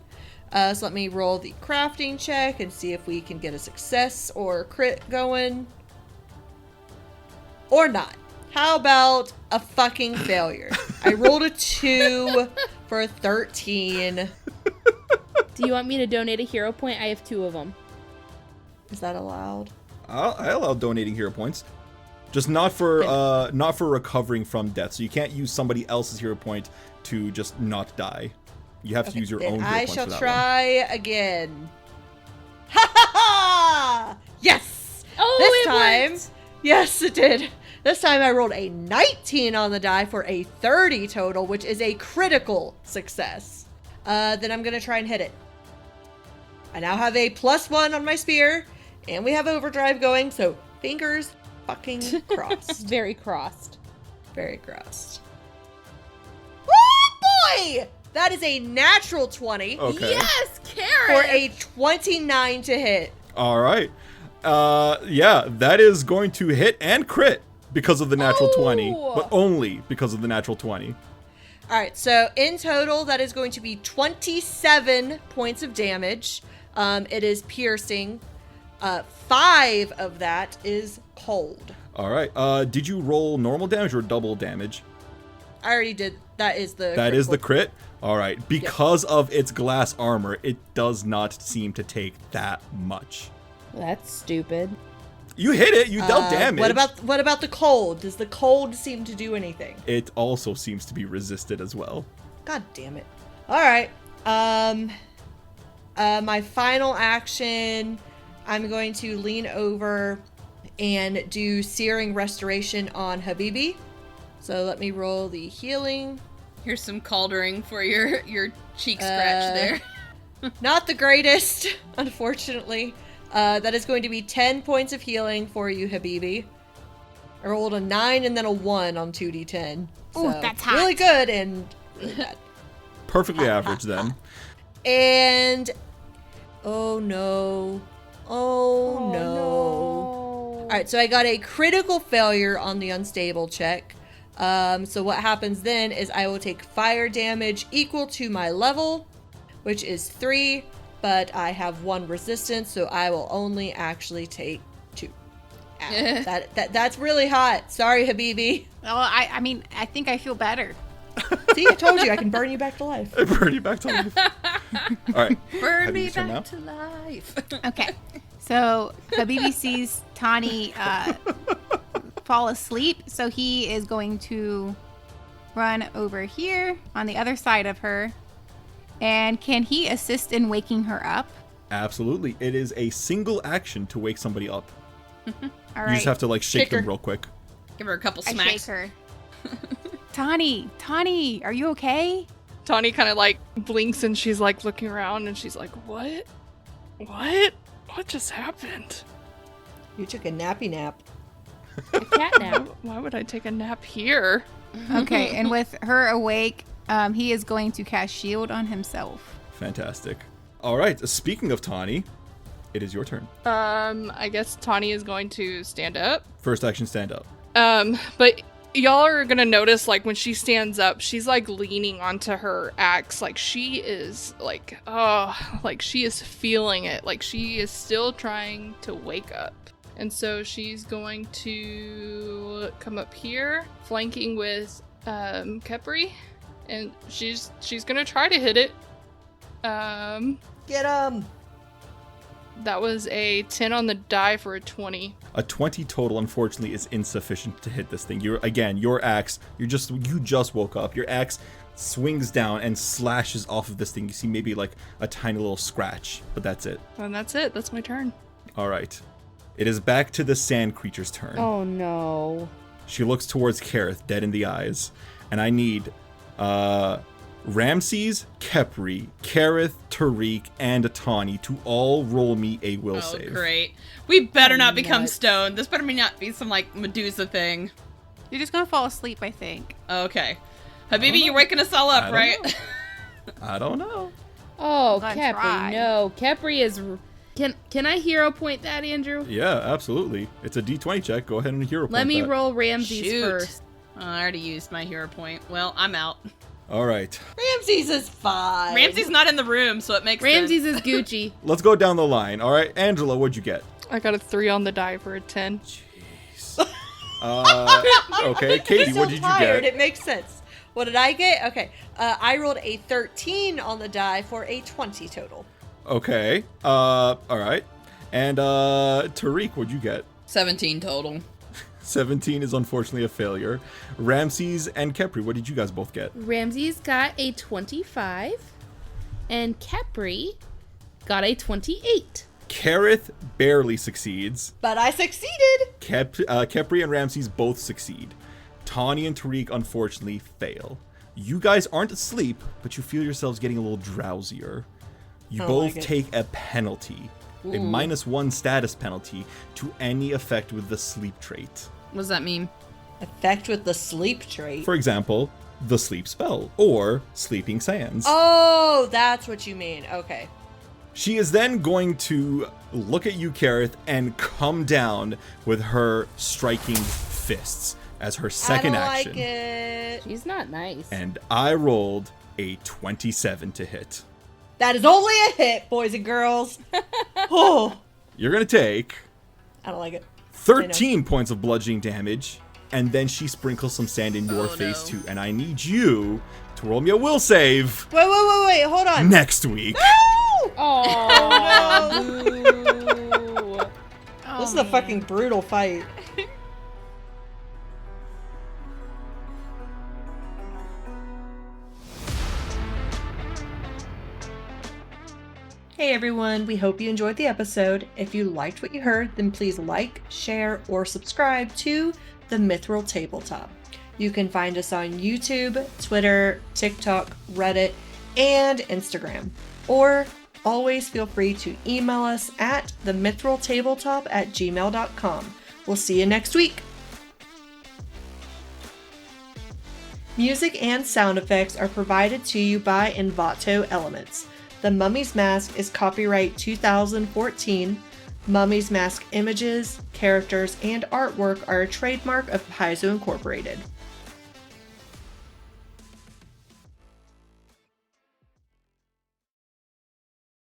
So let me roll the crafting check and see if we can get a success or a crit going. Or not. How about a fucking failure? I rolled a 2 for a 13. Do you want me to donate a hero point? I have 2 of them. Is that allowed? I allow donating hero points. Just not for recovering from death. So you can't use somebody else's hero point to just not die. You have to use your own hero I points shall for that try again. Ha ha ha! Yes! Oh, this it time. worked. Yes, it did. This time I rolled a 19 on the die for a 30 total, which is a critical success. Then I'm going to try and hit it. I now have a +1 on my spear, and we have overdrive going, so fingers fucking crossed. Very crossed. Very crossed. Oh boy! That is a natural 20. Okay. Yes, Karen! For a 29 to hit. All right. Yeah, that is going to hit and crit because of the natural 20, but only because of the natural 20. All right, so in total, that is going to be 27 points of damage. It is piercing. 5 of that is cold. All right. Did you roll normal damage or double damage? I already did. That is the That is the crit? All right. Because of its glass armor, it does not seem to take that much. That's stupid. You hit it. You dealt damage. What about the cold? Does the cold seem to do anything? It also seems to be resisted as well. God damn it. All right. My final action, I'm going to lean over and do Searing Restoration on Habibi. So let me roll the healing. Here's some cauldering for your cheek scratch there. Not the greatest, unfortunately. That is going to be 10 points of healing for you, Habibi. I rolled a 9 and then a 1 on 2d10. Ooh, So, that's hot. really good and really bad. Perfectly average then. And oh no. Oh no. All right, so I got a critical failure on the unstable check. So what happens then is I will take fire damage equal to my level, which is 3, but I have 1 resistance, so I will only actually take 2. Ow. That's really hot. Sorry, Habibi. Well, I mean, I think I feel better. See, I told you I can burn you back to life. Burn you back to life. All right. Burn me Habibi's turn now. back to life. Okay. So Habibi sees Tanhi fall asleep, so he is going to run over here on the other side of her. And can he assist in waking her up? Absolutely. It is a single action to wake somebody up. All right. You just have to like shake them her. real quick. Give her a couple I smacks. shake her. Tanhi, are you okay? Tanhi kind of like blinks and she's like looking around and she's like, what? What just happened? You took a nappy nap. A cat nap. Why would I take a nap here? Okay, and with her awake, he is going to cast shield on himself. Fantastic. All right. Speaking of Tanhi, it is your turn. I guess Tanhi is going to stand up. First action, stand up. But y'all are gonna notice, like, when she stands up, she's like leaning onto her axe. Like, she is like, she is feeling it. Like, she is still trying to wake up. And so she's going to come up here, flanking with Khepri, and she's gonna try to hit it. Get him! That was a 10 on the die for a 20. A 20 total, unfortunately, is insufficient to hit this thing. Your axe, you just woke up. Your axe swings down and slashes off of this thing. You see maybe like a tiny little scratch, but that's it. And that's it. That's my turn. All right. It is back to the sand creature's turn. Oh no. She looks towards Keryth, dead in the eyes. And I need Ramses, Khepri, Keryth, Tariq, and Tanhi to all roll me a will save. Oh, great. We better not become stoned. This better not be some, like, Medusa thing. You're just gonna fall asleep, I think. Okay. Habibi, you're waking us all up, right? I don't know. Oh, Let's Khepri, try. no. Khepri is... Can I hero point that, Andrew? Yeah, absolutely. It's a D20 check. Go ahead and hero point Let me that. roll Ramses Shoot. first. Oh, I already used my hero point. Well, I'm out. All right. Ramses is fine. Ramses not in the room, so it makes Ramses sense. is Gucci. Let's go down the line. All right, Anjela, what'd you get? I got a 3 on the die for a 10. Okay, Katie, I'm so what did you tired. get? It makes sense. What did I get? Okay, I rolled a 13 on the die for a 20 total. Okay. All right. And Tariq, what'd you get? 17 total. 17 is unfortunately a failure. Ramses and Khepri, what did you guys both get? Ramses got a 25, and Khepri got a 28. Keryth barely succeeds. But I succeeded. Khepri and Ramses both succeed. Tanhi and Tariq unfortunately fail. You guys aren't asleep, but you feel yourselves getting a little drowsier. You both take a penalty, a -1 status penalty to any effect with the sleep trait. What does that mean? Effect with the sleep trait. For example, the sleep spell or sleeping sands. Oh, that's what you mean. Okay. She is then going to look at you, Keryth, and come down with her striking fists as her second action. Like it. She's not nice. And I rolled a 27 to hit. That is only a hit, boys and girls. Oh. You're going to take I don't like it. 13 points of bludgeoning damage, and then she sprinkles some sand in your face too. And I need you to roll me a will save. Wait, hold on. Next week. No! Oh, no. This is a fucking brutal fight. Hey everyone, we hope you enjoyed the episode. If you liked what you heard, then please like, share, or subscribe to the Mithril Tabletop. You can find us on YouTube, Twitter, TikTok, Reddit, and Instagram. Or always feel free to email us at themithraltabletop@gmail.com. We'll see you next week. Music and sound effects are provided to you by Envato Elements. The Mummy's Mask is copyright 2014. Mummy's Mask images, characters, and artwork are a trademark of Paizo Incorporated.